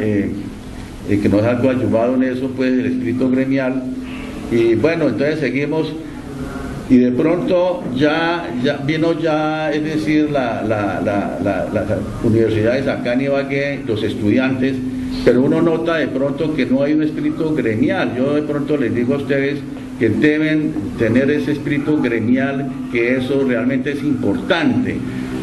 [SPEAKER 6] que nos ha ayudado en eso pues el espíritu gremial. Y bueno, entonces seguimos, y de pronto ya vino es decir, las universidades acá en Ibagué, los estudiantes, pero uno nota de pronto que no hay un espíritu gremial. Yo de pronto les digo a ustedes que deben tener ese espíritu gremial, que eso realmente es importante.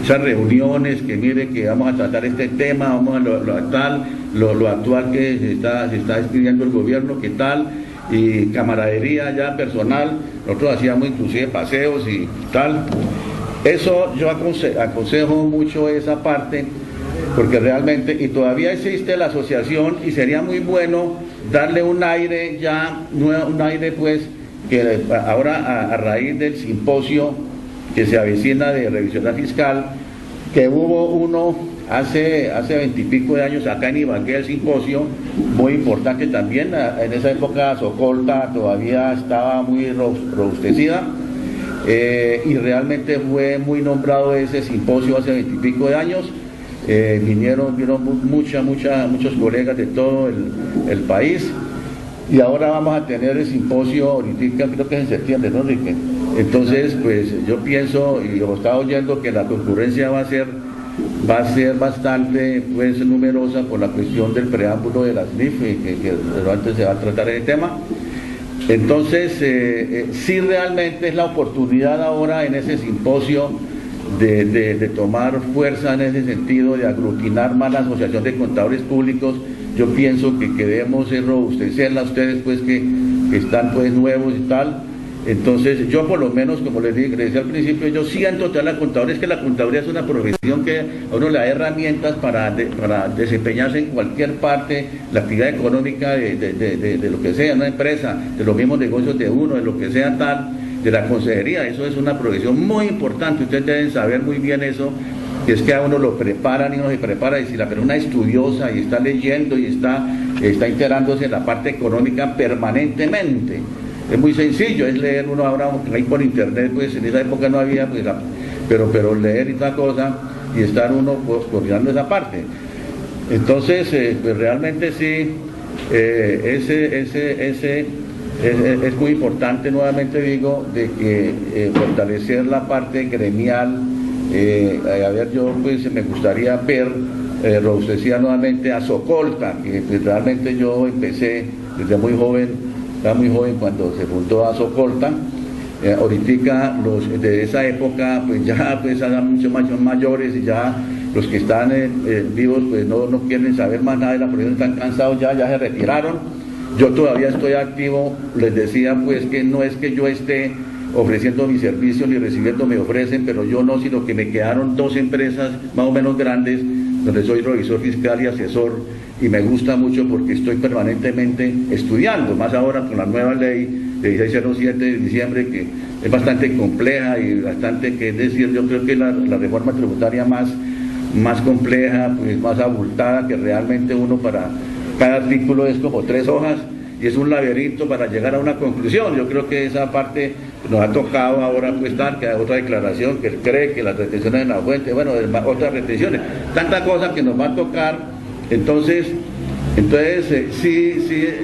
[SPEAKER 6] Esas reuniones, que mire que vamos a tratar este tema, vamos a lo actual que se está escribiendo el gobierno, qué tal, y camaradería ya personal. Nosotros hacíamos inclusive paseos y tal. Eso yo aconsejo mucho esa parte, porque realmente, y todavía existe la asociación, y sería muy bueno darle un aire ya, un aire pues, que ahora a raíz del simposio que se avecina de revisión fiscal, que hubo uno hace 20 y pico de años acá en Ibagué, el simposio, muy importante también. En esa época Socolta todavía estaba muy robustecida, y realmente fue muy nombrado ese simposio hace 20 y pico de años. Vinieron muchos colegas de todo el país, y ahora vamos a tener el simposio ahorita, creo que es en septiembre, ¿no, Enrique? Entonces, pues yo pienso y estaba oyendo que la concurrencia va a ser bastante pues numerosa por la cuestión del preámbulo de las NIF, que antes se va a tratar ese tema. Entonces, sí realmente es la oportunidad ahora en ese simposio de tomar fuerza en ese sentido, de aglutinar más la Asociación de Contadores Públicos. Yo pienso que debemos robustecerla, ustedes pues que están pues nuevos y tal. Entonces yo por lo menos, como les decía al principio, yo siento que la contaduría es una profesión que a uno le da herramientas para desempeñarse en cualquier parte, la actividad económica de lo que sea, una empresa, de los mismos negocios de uno, de lo que sea tal, de la consejería. Eso es una profesión muy importante, ustedes deben saber muy bien eso, que es que a uno lo preparan y uno se prepara, y si la persona es estudiosa y está leyendo y está enterándose en la parte económica permanentemente. Es muy sencillo, es leer uno ahora ahí por internet, pues en esa época no había, pues, pero leer y tal cosa, y estar uno pues coordinando esa parte. Entonces, pues realmente sí, es muy importante, nuevamente digo, de que fortalecer la parte gremial. A ver, yo pues me gustaría ver, robustecer nuevamente a Socolta, que pues, realmente yo empecé desde muy joven. Estaba muy joven cuando se fundó a Socolta. Ahorita los de esa época pues ya pues eran mucho más mayores, y ya los que están vivos pues no quieren saber más nada de la profesión, están cansados, ya se retiraron. Yo todavía estoy activo. Les decía pues que no es que yo esté ofreciendo mi servicio ni recibiendo, me ofrecen, pero yo no, sino que me quedaron 2 empresas más o menos grandes donde soy revisor fiscal y asesor, y me gusta mucho porque estoy permanentemente estudiando, más ahora con la nueva ley de 1607 de diciembre, que es bastante compleja y bastante, que es decir, yo creo que la reforma tributaria más compleja, pues más abultada, que realmente uno para cada artículo es como 3 hojas y es un laberinto para llegar a una conclusión. Yo creo que esa parte nos ha tocado ahora pues dar, que hay otra declaración que cree que las retenciones en la fuente, bueno, otras retenciones, tanta cosa que nos va a tocar. Entonces sí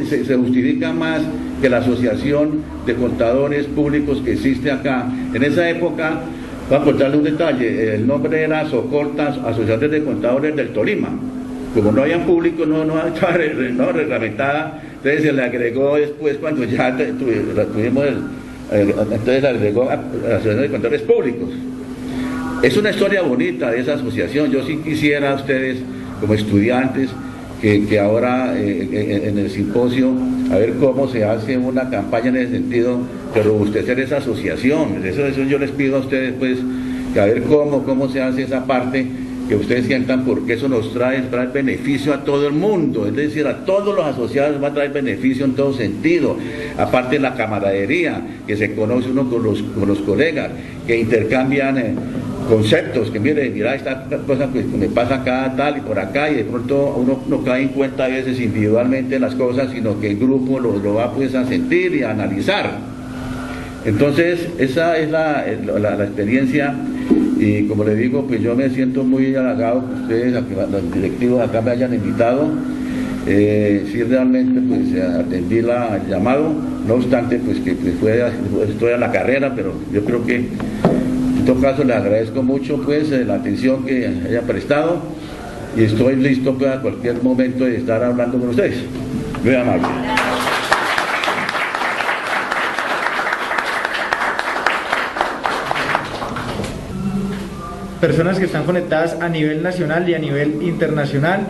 [SPEAKER 6] se justifica más que la Asociación de Contadores Públicos que existe acá. En esa época, voy a contarle un detalle, el nombre era Socolta, Asociación de Contadores del Tolima. Como no había público, no estaba reglamentada, entonces se le agregó después, cuando ya tuvimos entonces le agregó a la Asociación de Contadores Públicos. Es una historia bonita de esa asociación. Yo sí quisiera a ustedes, como estudiantes, que ahora en el simposio, a ver cómo se hace una campaña en ese sentido, de robustecer esa asociación. Eso yo les pido a ustedes, pues, que a ver cómo se hace esa parte, que ustedes sientan, porque eso nos trae beneficio a todo el mundo, es decir, a todos los asociados va a traer beneficio en todo sentido. Aparte, la camaradería, que se conoce uno con los colegas, que intercambian conceptos, que mira esta cosa que me pasa acá, tal y por acá, y de pronto uno no cae en cuenta a veces individualmente las cosas, sino que el grupo lo va pues a sentir y a analizar. Entonces esa es la experiencia, y como le digo, pues yo me siento muy halagado que ustedes, los directivos acá me hayan invitado. Sí, realmente pues atendí el llamado, no obstante pues que estoy a la carrera, pero yo creo que en todo caso les agradezco mucho pues la atención que haya prestado, y estoy listo pues, a cualquier momento de estar hablando con ustedes. Muy amable.
[SPEAKER 2] Personas que están conectadas a nivel nacional y a nivel internacional,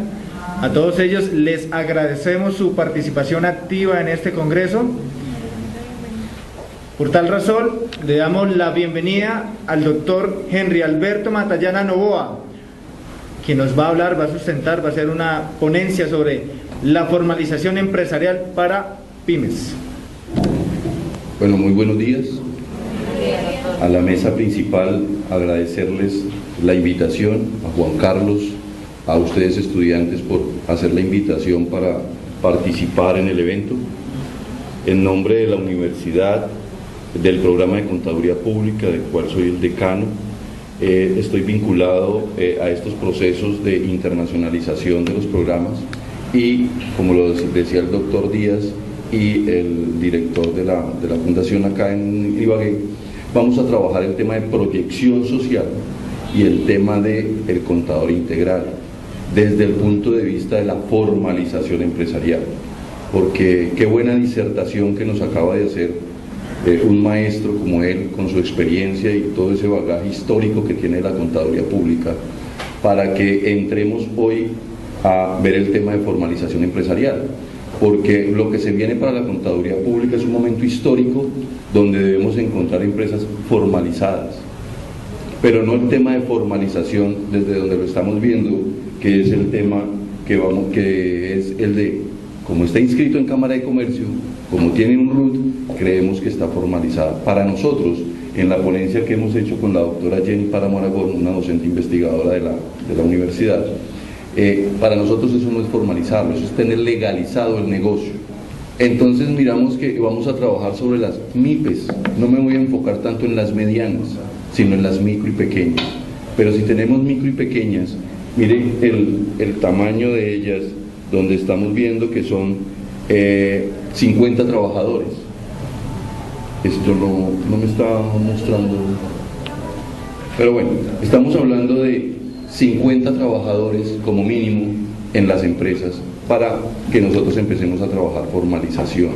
[SPEAKER 2] a todos ellos les agradecemos su participación activa en este congreso. Por tal razón, le damos la bienvenida al doctor Henry Alberto Matallana Novoa, quien nos va a hablar, va a sustentar, va a hacer una ponencia sobre la formalización empresarial para pymes.
[SPEAKER 7] Bueno, muy buenos días. A la mesa principal, agradecerles la invitación, a Juan Carlos, a ustedes estudiantes por hacer la invitación para participar en el evento. En nombre de la universidad, del programa de Contaduría Pública, del cual soy el decano, estoy vinculado a estos procesos de internacionalización de los programas, y como lo decía el doctor Díaz y el director de la fundación acá en Ibagué, vamos a trabajar el tema de proyección social y el tema del contador integral, desde el punto de vista de la formalización empresarial. Porque qué buena disertación que nos acaba de hacer un maestro como él, con su experiencia y todo ese bagaje histórico que tiene la contaduría pública, para que entremos hoy a ver el tema de formalización empresarial. Porque lo que se viene para la contaduría pública es un momento histórico donde debemos encontrar empresas formalizadas, pero no el tema de formalización desde donde lo estamos viendo, que es el tema que es el de, como está inscrito en Cámara de Comercio, como tiene un RUT, creemos que está formalizada. Para nosotros, en la ponencia que hemos hecho con la doctora Jenny Páramo Aragón, una docente investigadora de la universidad, para nosotros eso no es formalizarlo, eso es tener legalizado el negocio. Entonces miramos que vamos a trabajar sobre las MIPES, no me voy a enfocar tanto en las medianas, sino en las micro y pequeñas. Pero si tenemos micro y pequeñas, miren el tamaño de ellas, donde estamos viendo que son 50 trabajadores. Esto no me está mostrando, pero bueno, estamos hablando de 50 trabajadores como mínimo en las empresas para que nosotros empecemos a trabajar formalización.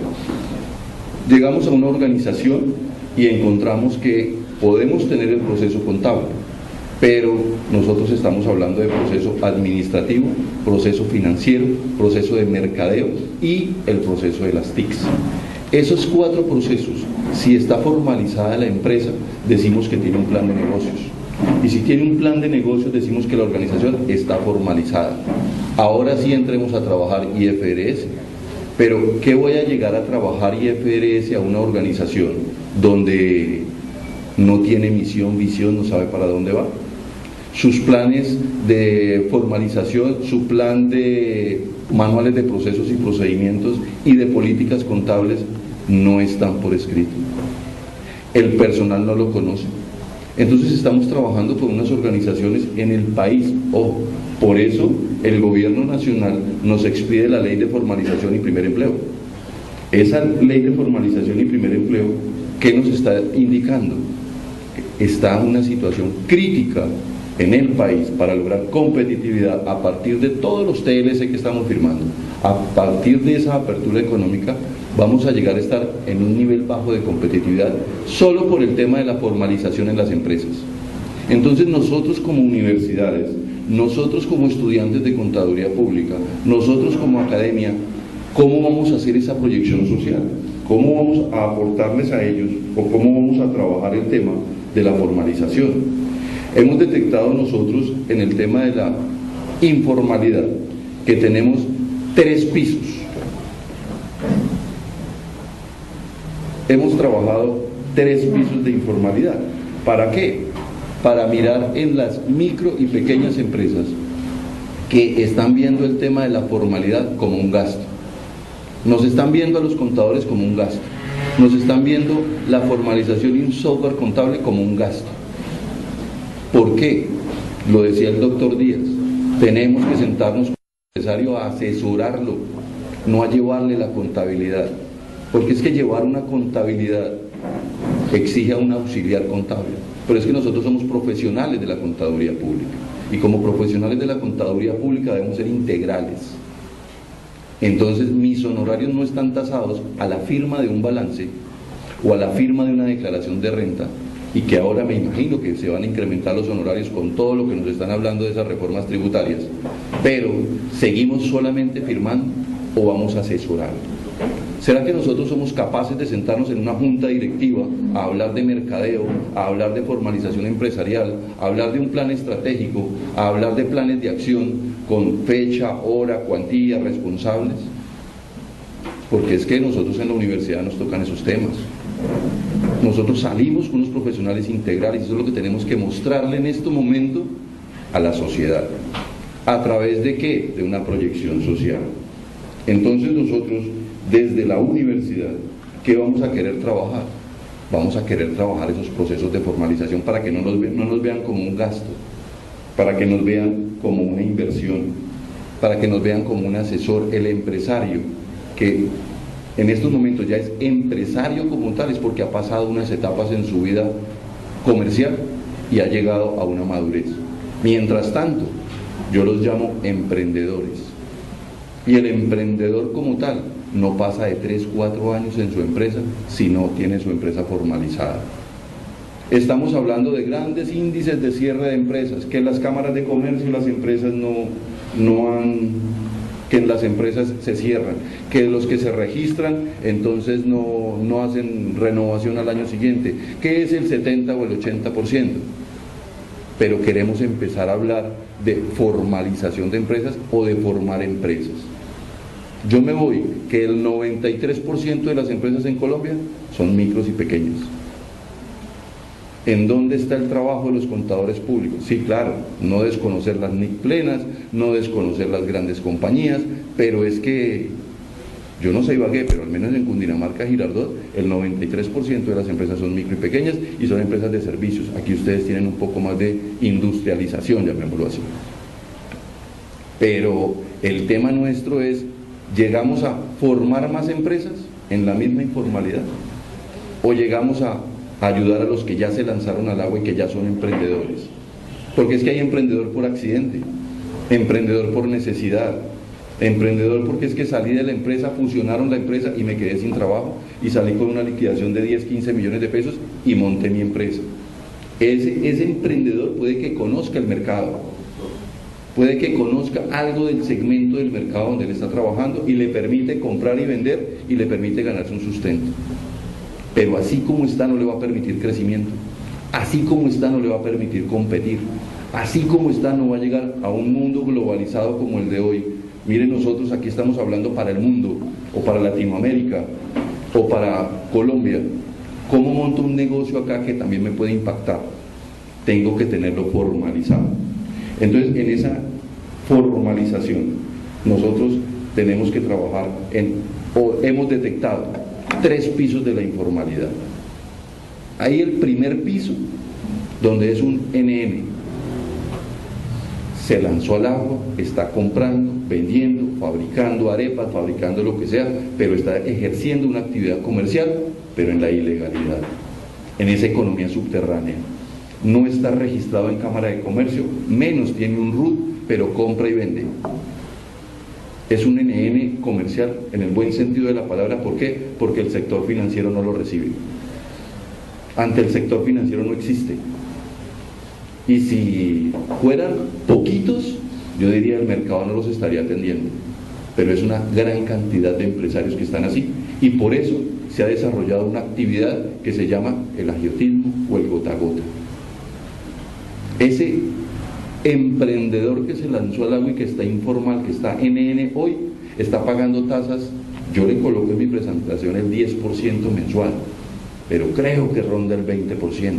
[SPEAKER 7] Llegamos a una organización y encontramos que podemos tener el proceso contable, pero nosotros estamos hablando de proceso administrativo, proceso financiero, proceso de mercadeo y el proceso de las TICs. Esos 4 procesos, si está formalizada la empresa, decimos que tiene un plan de negocios. Y si tiene un plan de negocios, decimos que la organización está formalizada. Ahora sí entremos a trabajar IFRS. Pero, ¿qué voy a llegar a trabajar IFRS a una organización donde no tiene misión, visión, no sabe para dónde va? Sus planes de formalización, su plan de manuales de procesos y procedimientos y de políticas contables no están por escrito. El personal no lo conoce. Entonces estamos trabajando con unas organizaciones en el país. Ojo, por eso el gobierno nacional nos expide la ley de formalización y primer empleo. Esa ley de formalización y primer empleo, ¿qué nos está indicando? Está una situación crítica en el país para lograr competitividad a partir de todos los TLC que estamos firmando. A partir de esa apertura económica vamos a llegar a estar en un nivel bajo de competitividad solo por el tema de la formalización en las empresas. Entonces nosotros como universidades, nosotros como estudiantes de contaduría pública, nosotros como academia, ¿cómo vamos a hacer esa proyección social? ¿Cómo vamos a aportarles a ellos o cómo vamos a trabajar el tema de la formalización? Hemos detectado nosotros en el tema de la informalidad que tenemos 3 pisos. Hemos trabajado 3 pisos de informalidad. ¿Para qué? Para mirar en las micro y pequeñas empresas que están viendo el tema de la formalidad como un gasto. Nos están viendo a los contadores como un gasto. Nos están viendo la formalización y un software contable como un gasto. ¿Por qué? Lo decía el doctor Díaz. Tenemos que sentarnos con el empresario a asesorarlo, no a llevarle la contabilidad. Porque es que llevar una contabilidad exige a un auxiliar contable. Pero es que nosotros somos profesionales de la contaduría pública. Y como profesionales de la contaduría pública debemos ser integrales. Entonces mis honorarios no están tasados a la firma de un balance o a la firma de una declaración de renta, y que ahora me imagino que se van a incrementar los honorarios con todo lo que nos están hablando de esas reformas tributarias. Pero ¿seguimos solamente firmando o vamos a asesorar? ¿Será que nosotros somos capaces de sentarnos en una junta directiva a hablar de mercadeo, a hablar de formalización empresarial, a hablar de un plan estratégico, a hablar de planes de acción con fecha, hora, cuantía, responsables? Porque es que nosotros en la universidad nos tocan esos temas. Nosotros salimos con unos profesionales integrales y eso es lo que tenemos que mostrarle en este momento a la sociedad. ¿A través de qué? De una proyección social. Entonces nosotros, desde la universidad, ¿qué vamos a querer trabajar? Vamos a querer trabajar esos procesos de formalización para que no nos vean como un gasto, para que nos vean como una inversión, para que nos vean como un asesor, el empresario que en estos momentos ya es empresario como tal, es porque ha pasado unas etapas en su vida comercial y ha llegado a una madurez. Mientras tanto, yo los llamo emprendedores. Y el emprendedor como tal no pasa de 3, 4 años en su empresa si no tiene su empresa formalizada. Estamos hablando de grandes índices de cierre de empresas, que las cámaras de comercio y las empresas que las empresas se cierran, que los que se registran entonces no hacen renovación al año siguiente, que es el 70 o el 80%. Pero queremos empezar a hablar de formalización de empresas o de formar empresas. Yo me voy que el 93% de las empresas en Colombia son micros y pequeñas. ¿En dónde está el trabajo de los contadores públicos? Sí, claro, no desconocer las NIC plenas, no desconocer las grandes compañías, pero es que, yo no sé Ibagué, pero al menos en Cundinamarca, Girardot, el 93% de las empresas son micro y pequeñas y son empresas de servicios. Aquí ustedes tienen un poco más de industrialización, llamémoslo así. Pero el tema nuestro es, ¿llegamos a formar más empresas en la misma informalidad? ¿O llegamos a ayudar a los que ya se lanzaron al agua y que ya son emprendedores? Porque es que hay emprendedor por accidente, emprendedor por necesidad, emprendedor porque es que salí de la empresa, fusionaron la empresa y me quedé sin trabajo y salí con una liquidación de 10, 15 millones de pesos y monté mi empresa. Ese emprendedor puede que conozca el mercado, puede que conozca algo del segmento del mercado donde él está trabajando y le permite comprar y vender y le permite ganarse un sustento. Pero así como está no le va a permitir crecimiento, así como está no le va a permitir competir, así como está no va a llegar a un mundo globalizado como el de hoy. Miren, nosotros aquí estamos hablando para el mundo, o para Latinoamérica, o para Colombia. ¿Cómo monto un negocio acá que también me puede impactar? Tengo que tenerlo formalizado. Entonces, en esa formalización, nosotros tenemos que trabajar o hemos detectado 3 pisos de la informalidad. Hay el primer piso, donde es un NN. Se lanzó al agua, está comprando, vendiendo, fabricando arepas, fabricando lo que sea, pero está ejerciendo una actividad comercial, pero en la ilegalidad, en esa economía subterránea. No está registrado en Cámara de Comercio, menos tiene un RUT, pero compra y vende. Es un NN comercial en el buen sentido de la palabra. ¿Por qué? Porque el sector financiero no lo recibe. Ante el sector financiero no existe. Y si fueran poquitos, yo diría el mercado no los estaría atendiendo. Pero es una gran cantidad de empresarios que están así. Y por eso se ha desarrollado una actividad que se llama el agiotismo o el gota a gota. Ese emprendedor que se lanzó al agua y que está informal, que está NN hoy, está pagando tasas, yo le coloco en mi presentación el 10% mensual, pero creo que ronda el 20%.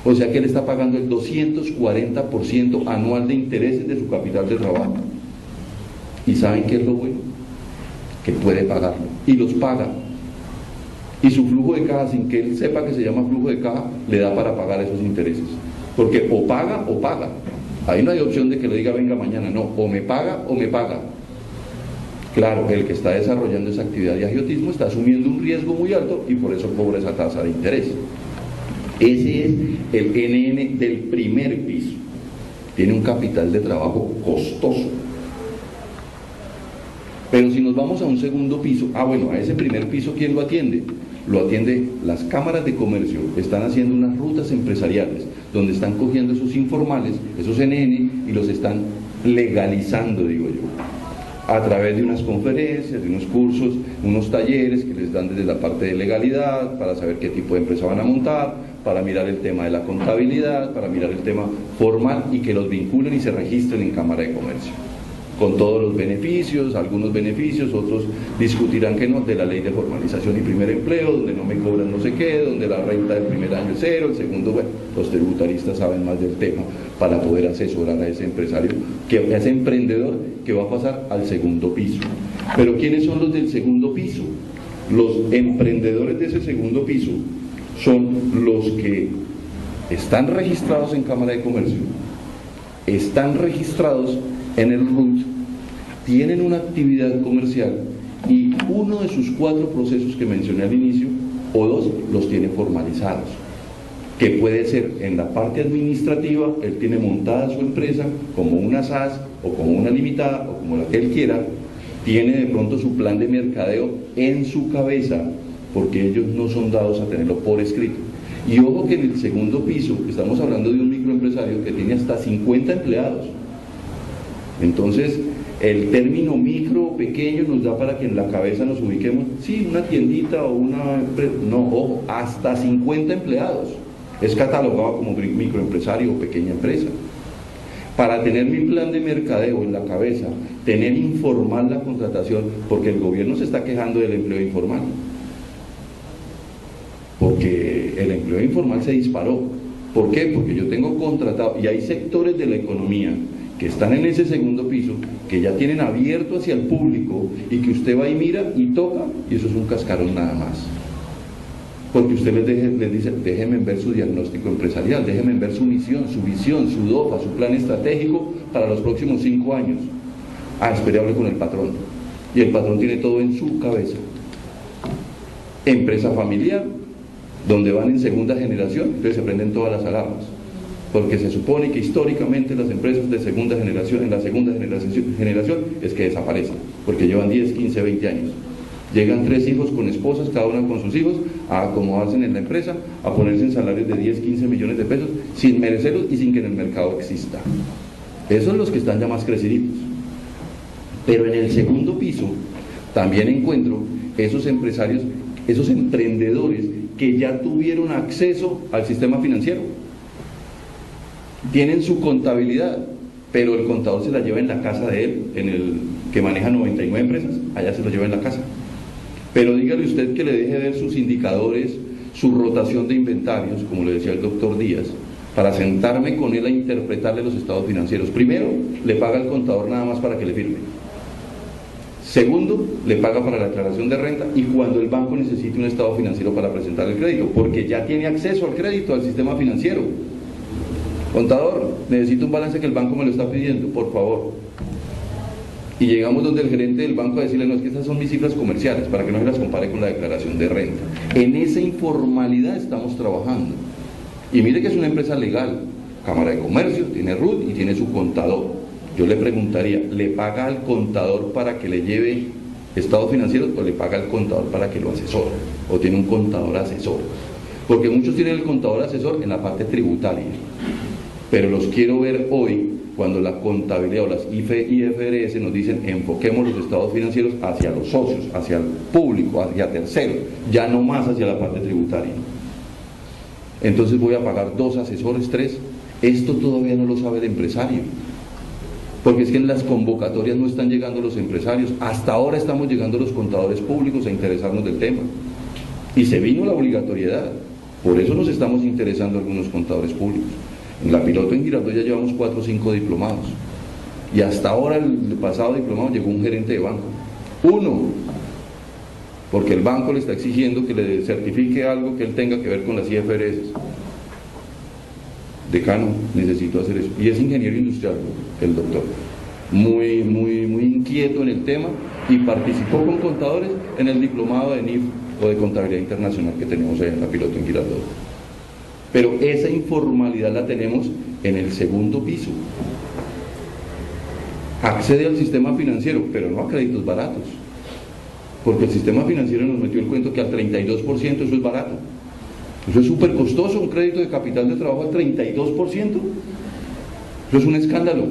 [SPEAKER 7] O sea que él está pagando el 240% anual de intereses de su capital de trabajo. ¿Y saben qué es lo bueno? Que puede pagarlo, y los paga. Y su flujo de caja, sin que él sepa que se llama flujo de caja, le da para pagar esos intereses. Porque o paga o paga. Ahí no hay opción de que le diga venga mañana, no, o me paga o me paga. Claro, el que está desarrollando esa actividad de agiotismo está asumiendo un riesgo muy alto y por eso cobra esa tasa de interés. Ese es el NN del primer piso. Tiene un capital de trabajo costoso. Pero si nos vamos a un segundo piso, a ese primer piso, ¿quién lo atiende? Lo atiende las cámaras de comercio. Están haciendo unas rutas empresariales donde están cogiendo esos informales, esos NN, y los están legalizando, digo yo, a través de unas conferencias, de unos cursos, unos talleres que les dan desde la parte de legalidad, para saber qué tipo de empresa van a montar, para mirar el tema de la contabilidad, para mirar el tema formal y que los vinculen y se registren en Cámara de Comercio, con todos los beneficios, algunos beneficios, otros discutirán que no, de la ley de formalización y primer empleo, donde no me cobran no sé qué, donde la renta del primer año es 0, el segundo, bueno, los tributaristas saben más del tema para poder asesorar a ese empresario, a ese emprendedor que va a pasar al segundo piso. Pero ¿quiénes son los del segundo piso? Los emprendedores de ese segundo piso son los que están registrados en Cámara de Comercio, están registrados en el RUT, tienen una actividad comercial y uno de sus 4 procesos que mencioné al inicio, o 2, los tiene formalizados, que puede ser en la parte administrativa, él tiene montada su empresa como una SAS o como una limitada o como la que él quiera, tiene de pronto su plan de mercadeo en su cabeza, porque ellos no son dados a tenerlo por escrito. Y ojo que en el segundo piso estamos hablando de un microempresario que tiene hasta 50 empleados. Entonces, el término micro o pequeño nos da para que en la cabeza nos ubiquemos, sí, una tiendita o una empresa, no, ojo, hasta 50 empleados. Es catalogado como microempresario o pequeña empresa. Para tener mi plan de mercadeo en la cabeza, tener informal la contratación, porque el gobierno se está quejando del empleo informal. Porque el empleo informal se disparó. ¿Por qué? Porque yo tengo contratado, y hay sectores de la economía que están en ese segundo piso, que ya tienen abierto hacia el público, y que usted va y mira y toca, y eso es un cascarón nada más. Porque usted les dice, déjenme ver su diagnóstico empresarial, déjenme ver su misión, su visión, su DOFA, su plan estratégico para los próximos 5 años. Espere, hable con el patrón. Y el patrón tiene todo en su cabeza. Empresa familiar, donde van en segunda generación, entonces se prenden todas las alarmas. Porque se supone que históricamente las empresas de segunda generación, en la segunda generación, es que desaparecen, porque llevan 10, 15, 20 años. Llegan 3 hijos con esposas, cada una con sus hijos, a acomodarse en la empresa, a ponerse en salarios de 10, 15 millones de pesos, sin merecerlos y sin que en el mercado exista. Esos son los que están ya más creciditos. Pero en el segundo piso también encuentro esos empresarios, esos emprendedores que ya tuvieron acceso al sistema financiero. Tienen su contabilidad, pero el contador se la lleva en la casa de él, en el que maneja 99 empresas, allá se lo lleva en la casa. Pero dígale usted que le deje ver sus indicadores, su rotación de inventarios, como le decía el doctor Díaz, para sentarme con él a interpretarle los estados financieros. Primero, le paga al contador nada más para que le firme. Segundo, le paga para la declaración de renta y cuando el banco necesite un estado financiero para presentar el crédito, porque ya tiene acceso al crédito, al sistema financiero. Contador, necesito un balance que el banco me lo está pidiendo, por favor. Y llegamos donde el gerente del banco a decirle, no, es que estas son mis cifras comerciales, para que no se las compare con la declaración de renta. En esa informalidad estamos trabajando. Y mire que es una empresa legal, Cámara de Comercio, tiene RUT y tiene su contador. Yo le preguntaría, ¿le paga al contador para que le lleve estado financiero o le paga al contador para que lo asesore? ¿O tiene un contador asesor? Porque muchos tienen el contador asesor en la parte tributaria. Pero los quiero ver hoy cuando la contabilidad o las IFRS nos dicen enfoquemos los estados financieros hacia los socios, hacia el público, hacia terceros, ya no más hacia la parte tributaria. Entonces voy a pagar 2 asesores, 3. Esto todavía no lo sabe el empresario, porque es que en las convocatorias no están llegando los empresarios. Hasta ahora estamos llegando los contadores públicos a interesarnos del tema y se vino la obligatoriedad. Por eso nos estamos interesando algunos contadores públicos. En la piloto en Girardot ya llevamos 4 o 5 diplomados y hasta ahora el pasado diplomado llegó un gerente de banco, 1, porque el banco le está exigiendo que le certifique algo que él tenga que ver con las IFRS. Decano, necesito hacer eso. Y es ingeniero industrial el doctor, muy inquieto en el tema, y participó con contadores en el diplomado de NIF o de contabilidad internacional que tenemos ahí en la piloto en Girardot. Pero esa informalidad la tenemos en el segundo piso. Accede al sistema financiero, pero no a créditos baratos, porque el sistema financiero nos metió el cuento que al 32% eso es barato. Eso es súper costoso, un crédito de capital de trabajo al 32%. Eso es un escándalo.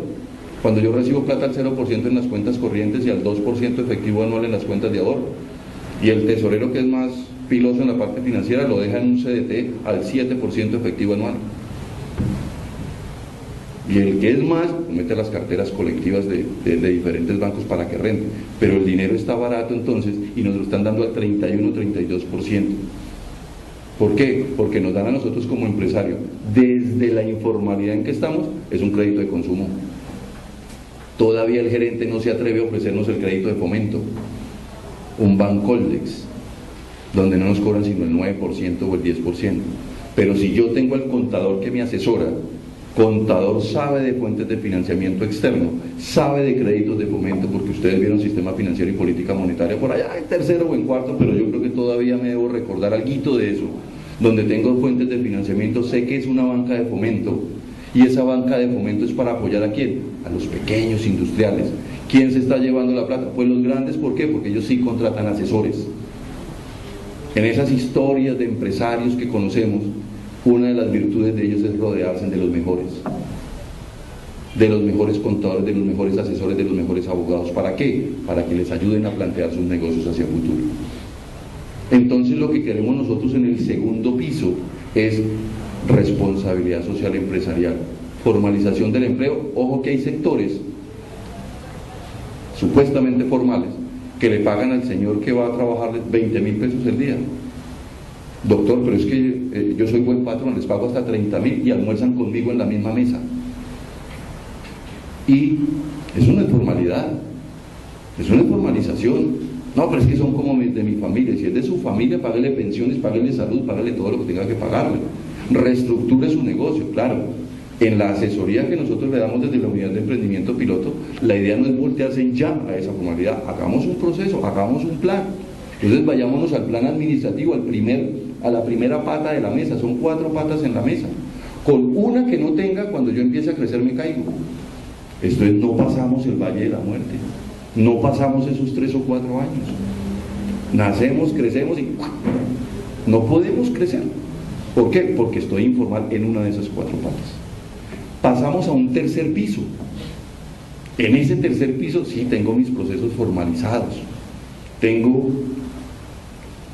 [SPEAKER 7] Cuando yo recibo plata al 0% en las cuentas corrientes y al 2% efectivo anual en las cuentas de ahorro, y el tesorero, que es más piloso en la parte financiera, lo deja en un CDT al 7% efectivo anual. Y el que es más, mete las carteras colectivas de diferentes bancos para que renten. Pero el dinero está barato entonces y nos lo están dando al 31-32%. ¿Por qué? Porque nos dan a nosotros como empresario, desde la informalidad en que estamos, es un crédito de consumo. Todavía el gerente no se atreve a ofrecernos el crédito de fomento, un Bancoldex, donde no nos cobran sino el 9% o el 10%. Pero si yo tengo al contador que me asesora Contador sabe de fuentes de financiamiento externo, sabe de créditos de fomento, porque ustedes vieron sistema financiero y política monetaria por allá en tercero o en cuarto, pero yo creo que todavía me debo recordar alguito de eso, donde tengo fuentes de financiamiento, sé que es una banca de fomento, y esa banca de fomento es para apoyar ¿a quién? A los pequeños industriales. ¿Quién se está llevando la plata? Pues los grandes. ¿Por qué? Porque ellos sí contratan asesores. En esas historias de empresarios que conocemos, una de las virtudes de ellos es rodearse de los mejores contadores, de los mejores asesores, de los mejores abogados. ¿Para qué? Para que les ayuden a plantear sus negocios hacia el futuro. Entonces lo que queremos nosotros en el segundo piso es responsabilidad social empresarial, formalización del empleo. Ojo que hay sectores supuestamente formales que le pagan al señor que va a trabajarles 20.000 pesos el día. Doctor, pero es que yo soy buen patrón, les pago hasta 30.000 y almuerzan conmigo en la misma mesa. Y eso no es formalidad, eso no es formalización. No, pero es que son como de mi familia. Si es de su familia, páguele pensiones, páguele salud, páguele todo lo que tenga que pagarle. Reestructure su negocio, claro. En la asesoría que nosotros le damos desde la unidad de emprendimiento piloto, la idea no es voltearse ya a esa formalidad. Hagamos un proceso, hagamos un plan. Entonces vayámonos al plan administrativo, a la primera pata de la mesa. Son 4 patas en la mesa. Con una que no tenga, cuando yo empiece a crecer me caigo. Esto es, no pasamos el valle de la muerte. No pasamos esos 3 o 4 años. Nacemos, crecemos y no podemos crecer. ¿Por qué? Porque estoy informal en una de esas 4 patas. Pasamos a un tercer piso. En ese tercer piso sí tengo mis procesos formalizados. Tengo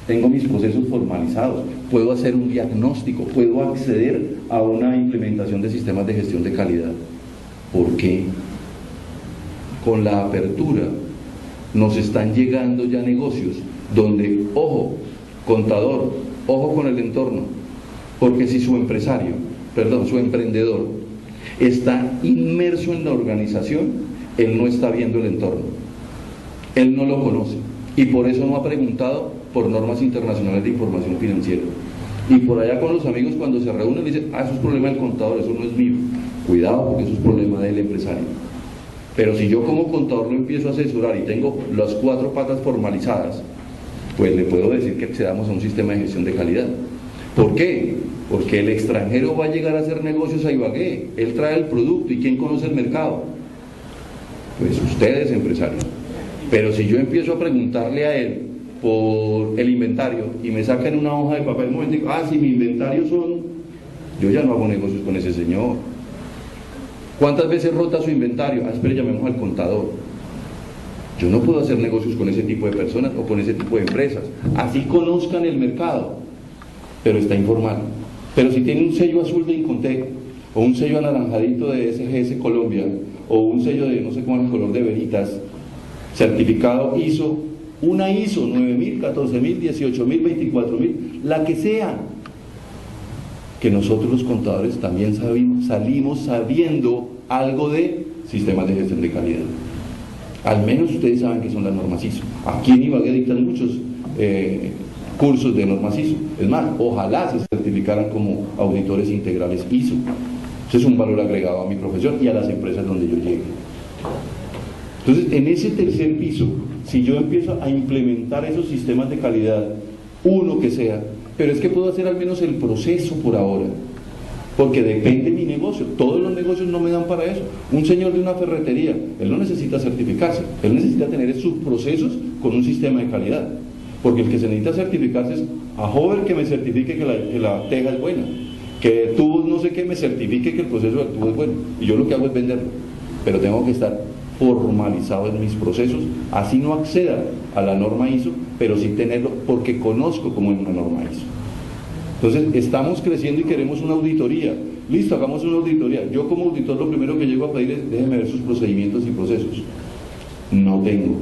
[SPEAKER 7] mis procesos formalizados. Puedo hacer un diagnóstico, puedo acceder a una implementación de sistemas de gestión de calidad. ¿Por qué? Con la apertura nos están llegando ya negocios donde, ojo, contador, ojo con el entorno, porque si su emprendedor está inmerso en la organización, él no está viendo el entorno, él no lo conoce y por eso no ha preguntado por normas internacionales de información financiera. Y por allá con los amigos cuando se reúnen dicen, eso es problema del contador, eso no es mío. Cuidado, porque eso es problema del empresario. Pero si yo como contador lo empiezo a asesorar y tengo las 4 patas formalizadas, pues le puedo decir que accedamos a un sistema de gestión de calidad. ¿Por qué? Porque el extranjero va a llegar a hacer negocios a Ibagué, él trae el producto y ¿quién conoce el mercado? Pues ustedes, empresarios. Pero si yo empiezo a preguntarle a él por el inventario y me sacan una hoja de papel, un momentico, si mi inventario son, yo ya no hago negocios con ese señor. ¿Cuántas veces rota su inventario? Espere, llamemos al contador. Yo no puedo hacer negocios con ese tipo de personas o con ese tipo de empresas. Así conozcan el mercado, pero está informal. Pero si tiene un sello azul de Incontec, o un sello anaranjadito de SGS Colombia, o un sello de, no sé cómo es el color de Veritas, certificado ISO, una ISO 9.000, 14.000, 18.000, 24.000, la que sea, que nosotros los contadores también salimos sabiendo algo de sistemas de gestión de calidad. Al menos ustedes saben que son las normas ISO. Aquí en Ibagué dictan muchos cursos de normas ISO. Es más, ojalá se certificaran como auditores integrales ISO. Ese es un valor agregado a mi profesión y a las empresas donde yo llegue. Entonces, en ese tercer piso, si yo empiezo a implementar esos sistemas de calidad, uno que sea, pero es que puedo hacer al menos el proceso por ahora, porque depende de mi negocio. Todos los negocios no me dan para eso. Un señor de una ferretería, él no necesita certificarse, él necesita tener sus procesos con un sistema de calidad, porque el que se necesita certificarse es a Hover que me certifique que la teja es buena, que tubos no sé qué me certifique que el proceso del tubo es bueno, y yo lo que hago es venderlo, pero tengo que estar formalizado en mis procesos, así no acceda a la norma ISO, pero sí tenerlo porque conozco cómo es una norma ISO. Entonces estamos creciendo y queremos una auditoría. Listo, hagamos una auditoría. Yo como auditor lo primero que llego a pedir es déjeme ver sus procedimientos y procesos. No tengo.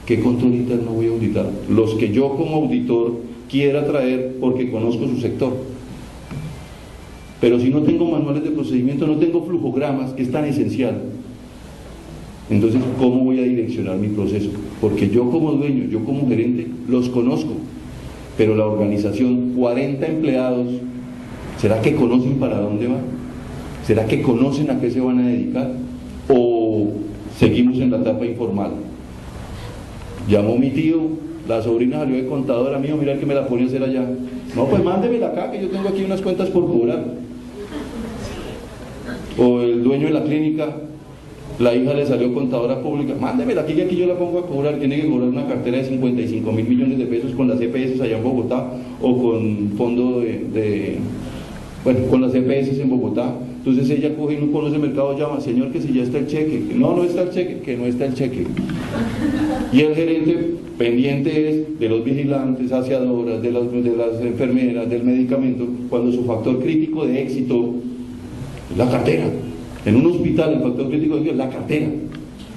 [SPEAKER 7] ¿Qué control interno voy a auditar? Los que yo como auditor quiera traer porque conozco su sector. Pero si no tengo manuales de procedimiento, no tengo flujogramas, que es tan esencial. Entonces, ¿cómo voy a direccionar mi proceso? Porque yo como dueño, yo como gerente, los conozco, pero la organización, 40 empleados, ¿será que conocen para dónde va? ¿Será que conocen a qué se van a dedicar? ¿O seguimos en la etapa informal? Llamó mi tío, la sobrina salió de contadora, mío, mira el que me la pone a hacer allá. No, pues mándemela acá, que yo tengo aquí unas cuentas por cobrar. O el dueño de la clínica, la hija le salió contadora pública, mándemela aquí, que aquí yo la pongo a cobrar. Tiene que cobrar una cartera de 55.000 millones de pesos con las EPS allá en Bogotá, o con fondo bueno, con las EPS en Bogotá. Entonces ella coge y no conoce el mercado, llama, señor, que si ya está el cheque. No, no está el cheque, que no está el cheque. Y el gerente pendiente es de los vigilantes, aseadoras, de las enfermeras, del medicamento, cuando su factor crítico de éxito es la cartera. En un hospital el factor crítico de éxito es la cartera,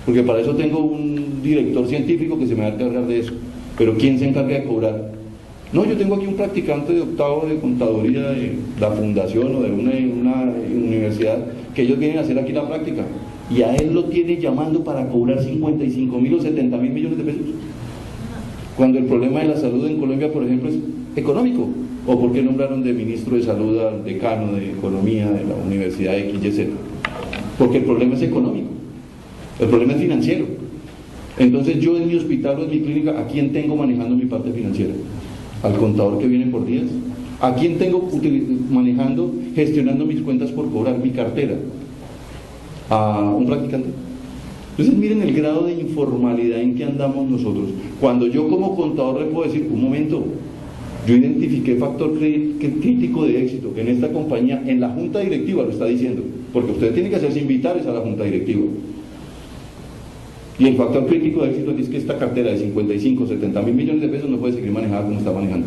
[SPEAKER 7] porque para eso tengo un director científico que se me va a encargar de eso. Pero ¿quién se encarga de cobrar? No, yo tengo aquí un practicante de octavo de contaduría de la fundación o de una universidad, que ellos vienen a hacer aquí la práctica, y a él lo tiene llamando para cobrar 55.000 o 70.000 millones de pesos, cuando el problema de la salud en Colombia, por ejemplo, es económico. ¿O por qué nombraron de ministro de salud al decano de economía de la universidad XYZ? Porque el problema es económico, el problema es financiero. Entonces yo en mi hospital o en mi clínica, ¿a quién tengo manejando mi parte financiera? ¿Al contador que viene por días? ¿A quién tengo manejando, gestionando mis cuentas por cobrar, mi cartera? ¿A un practicante? Entonces miren el grado de informalidad en que andamos nosotros. Cuando yo como contador le puedo decir, un momento, yo identifiqué factor crítico de éxito, que en esta compañía, en la junta directiva lo está diciendo, porque usted tiene que hacerse invitar a la junta directiva. Y el factor crítico de éxito es que esta cartera de 55, 70.000 millones de pesos no puede seguir manejada como está manejando.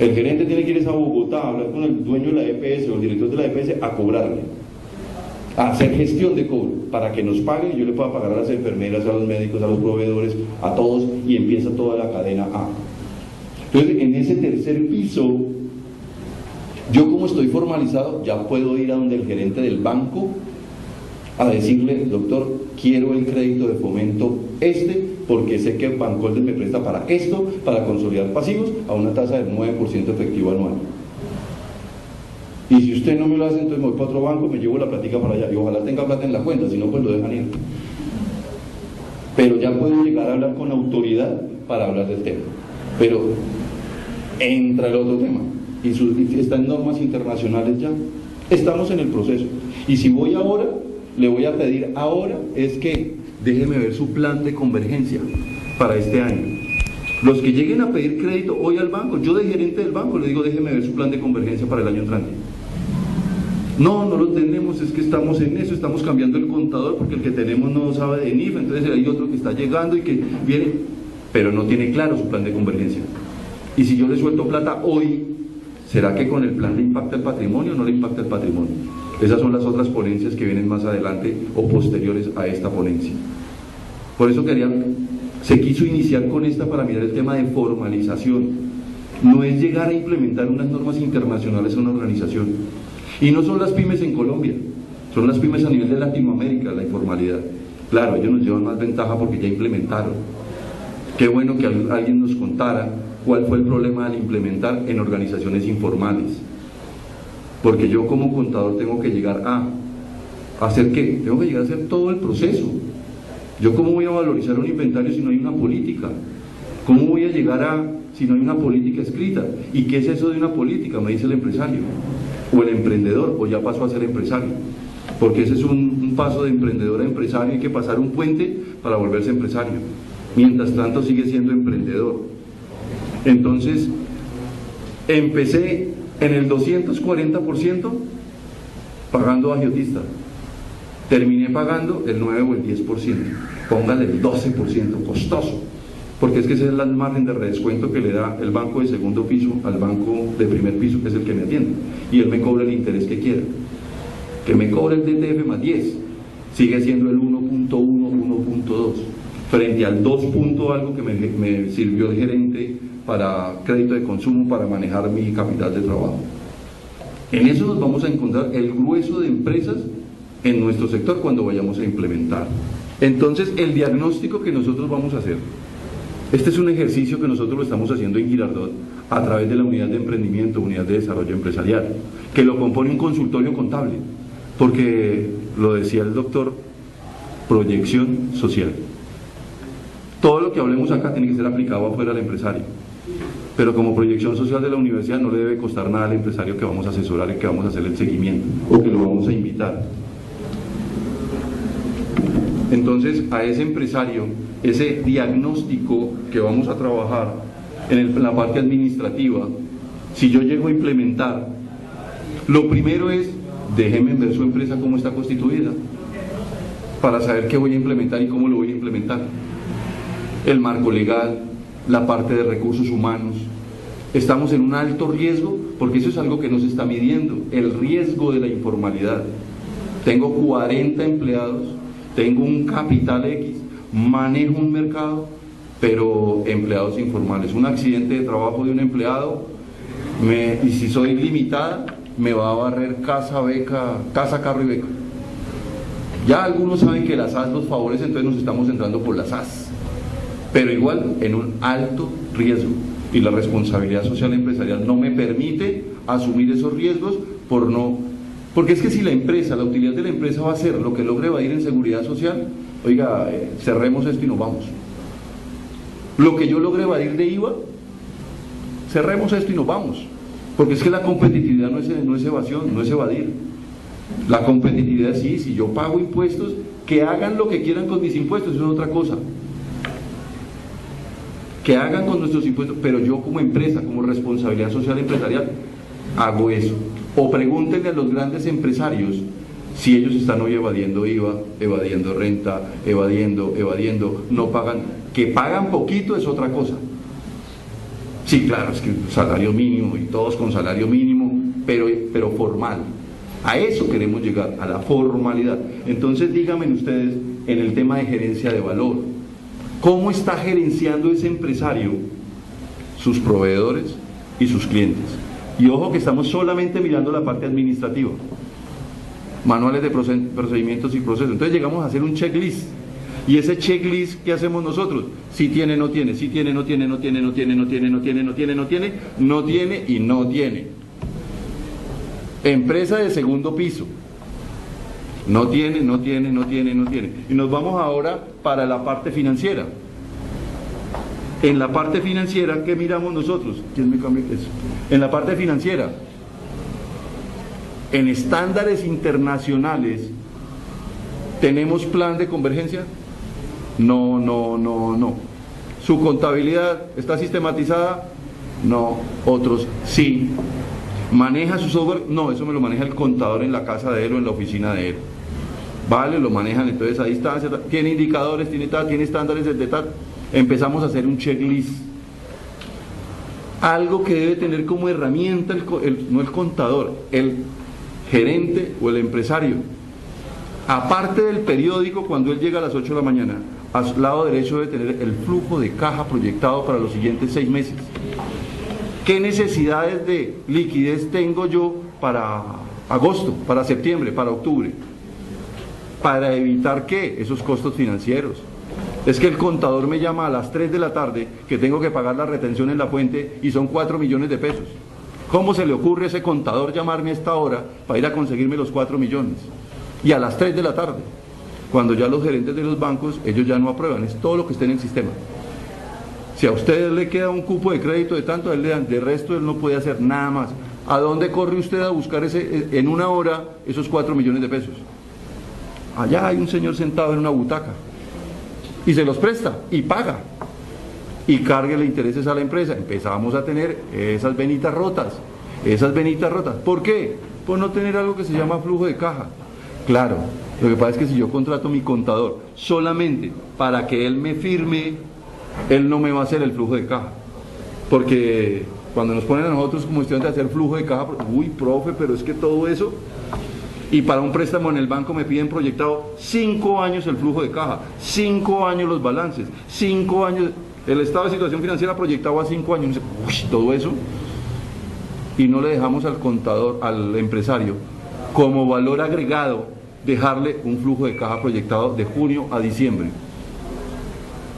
[SPEAKER 7] El gerente tiene que ir a Bogotá a hablar con el dueño de la EPS o el director de la EPS a cobrarle, a hacer gestión de cobro, para que nos paguen y yo le pueda pagar a las enfermeras, a los médicos, a los proveedores, a todos, y empieza toda la cadena A. Entonces, en ese tercer piso, yo como estoy formalizado, ya puedo ir a donde el gerente del banco a decirle, doctor, quiero el crédito de fomento porque sé que Bancolder me presta para esto, para consolidar pasivos, a una tasa del 9% efectivo anual. Y si usted no me lo hace, entonces me voy para otro banco, me llevo la plática para allá, y ojalá tenga plata en la cuenta, si no, pues lo dejan ir. Pero ya puedo llegar a hablar con autoridad para hablar del tema. Pero entra el otro tema, y están normas internacionales ya, estamos en el proceso. Y si voy ahora, le voy a pedir ahora es que déjeme ver su plan de convergencia para este año. Los que lleguen a pedir crédito hoy al banco, yo de gerente del banco le digo, déjeme ver su plan de convergencia para el año entrante. No, no lo tenemos, es que estamos en eso, estamos cambiando el contador porque el que tenemos no sabe de NIF, entonces hay otro que está llegando y que viene, pero no tiene claro su plan de convergencia. Y si yo le suelto plata hoy, ¿será que con el plan le impacta el patrimonio o no le impacta el patrimonio? Esas son las otras ponencias que vienen más adelante o posteriores a esta ponencia. Por eso se quiso iniciar con esta para mirar el tema de formalización. No es llegar a implementar unas normas internacionales a una organización. Y no son las pymes en Colombia, son las pymes a nivel de Latinoamérica, la informalidad. Claro, ellos nos llevan más ventaja porque ya implementaron. Qué bueno que alguien nos contara cuál fue el problema al implementar en organizaciones informales. Porque yo como contador tengo que llegar a ¿hacer qué? Tengo que llegar a hacer todo el proceso. ¿Yo cómo voy a valorizar un inventario si no hay una política? ¿Cómo voy a llegar si no hay una política escrita? ¿Y qué es eso de una política? Me dice el empresario, o el emprendedor, o ya pasó a ser empresario. Porque ese es un paso de emprendedor a empresario, hay que pasar un puente para volverse empresario. Mientras tanto sigue siendo emprendedor. Entonces, empecé en el 240% pagando agiotista. Terminé pagando el 9 o el 10%. Póngale el 12%, costoso. Porque es que ese es el margen de redescuento que le da el banco de segundo piso al banco de primer piso, que es el que me atiende. Y él me cobra el interés que quiera. Que me cobre el DTF más 10. Sigue siendo el 1.1, 1.2. Frente al 2 punto algo que me sirvió el gerente para crédito de consumo para manejar mi capital de trabajo. En eso nos vamos a encontrar el grueso de empresas en nuestro sector cuando vayamos a implementar. Entonces, el diagnóstico que nosotros vamos a hacer Este es un ejercicio que nosotros lo estamos haciendo en Girardot a través de la unidad de emprendimiento, unidad de desarrollo empresarial, que lo compone un consultorio contable, porque lo decía el doctor, proyección social. Todo lo que hablemos acá tiene que ser aplicado afuera al empresario, pero como proyección social de la universidad no le debe costar nada al empresario que vamos a asesorar y que vamos a hacer el seguimiento o que lo vamos a invitar. Entonces, a ese empresario, ese diagnóstico que vamos a trabajar en la parte administrativa, si yo llego a implementar, lo primero es, déjenme ver su empresa cómo está constituida, para saber qué voy a implementar y cómo lo voy a implementar. El marco legal, la parte de recursos humanos. Estamos en un alto riesgo, porque eso es algo que no se está midiendo, el riesgo de la informalidad. Tengo 40 empleados, tengo un capital X, manejo un mercado, pero empleados informales. Un accidente de trabajo de un empleado, y si soy limitada, me va a barrer casa, carro y beca. Ya algunos saben que las SAS los favorecen, entonces nos estamos entrando por las SAS, pero igual en un alto riesgo, y la responsabilidad social empresarial no me permite asumir esos riesgos porque es que si la utilidad de la empresa va a ser lo que logre evadir en seguridad social, oiga, cerremos esto y nos vamos. Lo que yo logre evadir de IVA, cerremos esto y nos vamos, porque es que la competitividad no es evasión, no es evadir. La competitividad sí, si yo pago impuestos, que hagan lo que quieran con mis impuestos, eso es otra cosa. Que hagan con nuestros impuestos, pero yo como empresa, como responsabilidad social empresarial, hago eso. O pregúntenle a los grandes empresarios si ellos están hoy evadiendo IVA, evadiendo renta, evadiendo, no pagan. Que pagan poquito es otra cosa. Sí, claro, es que salario mínimo y todos con salario mínimo, pero formal. A eso queremos llegar, a la formalidad. Entonces díganme ustedes en el tema de gerencia de valor, ¿cómo está gerenciando ese empresario sus proveedores y sus clientes? Y ojo que estamos solamente mirando la parte administrativa, manuales de procedimientos y procesos. Entonces llegamos a hacer un checklist. Y ese checklist, ¿qué hacemos nosotros? Si tiene, no tiene, si tiene, no tiene, no tiene, no tiene, no tiene, no tiene, no tiene, no tiene, no tiene y no tiene. Empresa de segundo piso. No tiene, no tiene, no tiene, no tiene. Y nos vamos ahora para la parte financiera. En la parte financiera, ¿qué miramos nosotros? ¿Quién me cambia eso? En la parte financiera, en estándares internacionales, ¿tenemos plan de convergencia? No. ¿Su contabilidad está sistematizada? No. Otros sí. ¿Maneja su software? No, eso me lo maneja el contador en la casa de él o en la oficina de él. Vale, lo manejan entonces a distancia, tiene indicadores, tiene estándares de tal. Empezamos a hacer un checklist. Algo que debe tener como herramienta no el contador, el gerente o el empresario. Aparte del periódico, cuando él llega a las 8 de la mañana, al lado derecho debe tener el flujo de caja proyectado para los siguientes 6 meses. ¿Qué necesidades de liquidez tengo yo para agosto, para septiembre, para octubre? Para evitar ¿qué? Esos costos financieros. Es que el contador me llama a las 3 de la tarde que tengo que pagar la retención en la fuente y son 4 millones de pesos. ¿Cómo se le ocurre a ese contador llamarme a esta hora para ir a conseguirme los 4 millones? Y a las 3 de la tarde, cuando ya los gerentes de los bancos, ellos ya no aprueban, es todo lo que esté en el sistema. Si a usted le queda un cupo de crédito de tanto, él le dan, de resto él no puede hacer nada más. ¿A dónde corre usted a buscar en una hora esos 4 millones de pesos? Allá hay un señor sentado en una butaca y se los presta y paga y cárguele intereses a la empresa. Empezamos a tener esas venitas rotas. ¿Por qué? Por no tener algo que se llama flujo de caja. Claro, lo que pasa es que si yo contrato a mi contador solamente para que él me firme, él no me va a hacer el flujo de caja, porque cuando nos ponen a nosotros como estudiantes a hacer flujo de caja, uy, profe, pero es que todo eso, y para un préstamo en el banco me piden proyectado 5 años el flujo de caja, 5 años los balances, 5 años, el estado de situación financiera proyectado a 5 años, uy, todo eso, y no le dejamos al contador, al empresario, como valor agregado, dejarle un flujo de caja proyectado de junio a diciembre.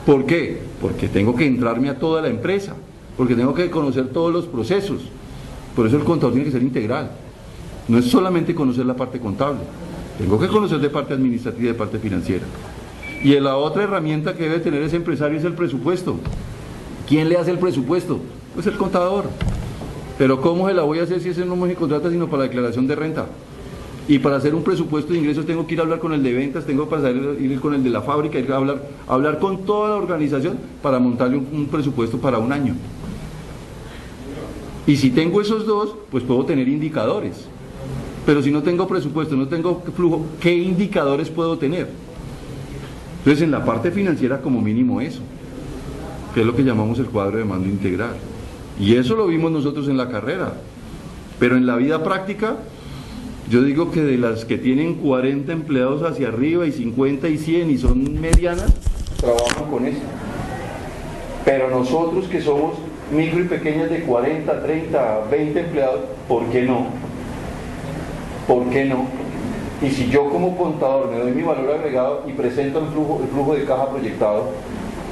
[SPEAKER 6] ¿Por qué? Porque tengo que entrarme a toda la empresa, porque tengo que conocer todos los procesos. Por eso el contador tiene que ser integral. No es solamente conocer la parte contable, tengo que conocer de parte administrativa y de parte financiera. Y la otra herramienta que debe tener ese empresario es el presupuesto. ¿Quién le hace el presupuesto? Pues el contador. Pero ¿cómo se la voy a hacer si ese no me contrata sino para la declaración de renta? Y para hacer un presupuesto de ingresos tengo que ir a hablar con el de ventas, tengo que ir con el de la fábrica, ir a hablar con toda la organización para montarle un presupuesto para un año. Y si tengo esos dos, pues puedo tener indicadores. Pero si no tengo presupuesto, no tengo flujo, ¿qué indicadores puedo tener? Entonces en la parte financiera como mínimo eso, que es lo que llamamos el cuadro de mando integral. Y eso lo vimos nosotros en la carrera. Pero en la vida práctica, yo digo que de las que tienen 40 empleados hacia arriba y 50 y 100 y son medianas, trabajan con eso. Pero nosotros que somos micro y pequeñas de 40, 30, 20 empleados, ¿por qué no? ¿Por qué no? Y si yo como contador me doy mi valor agregado y presento el flujo de caja proyectado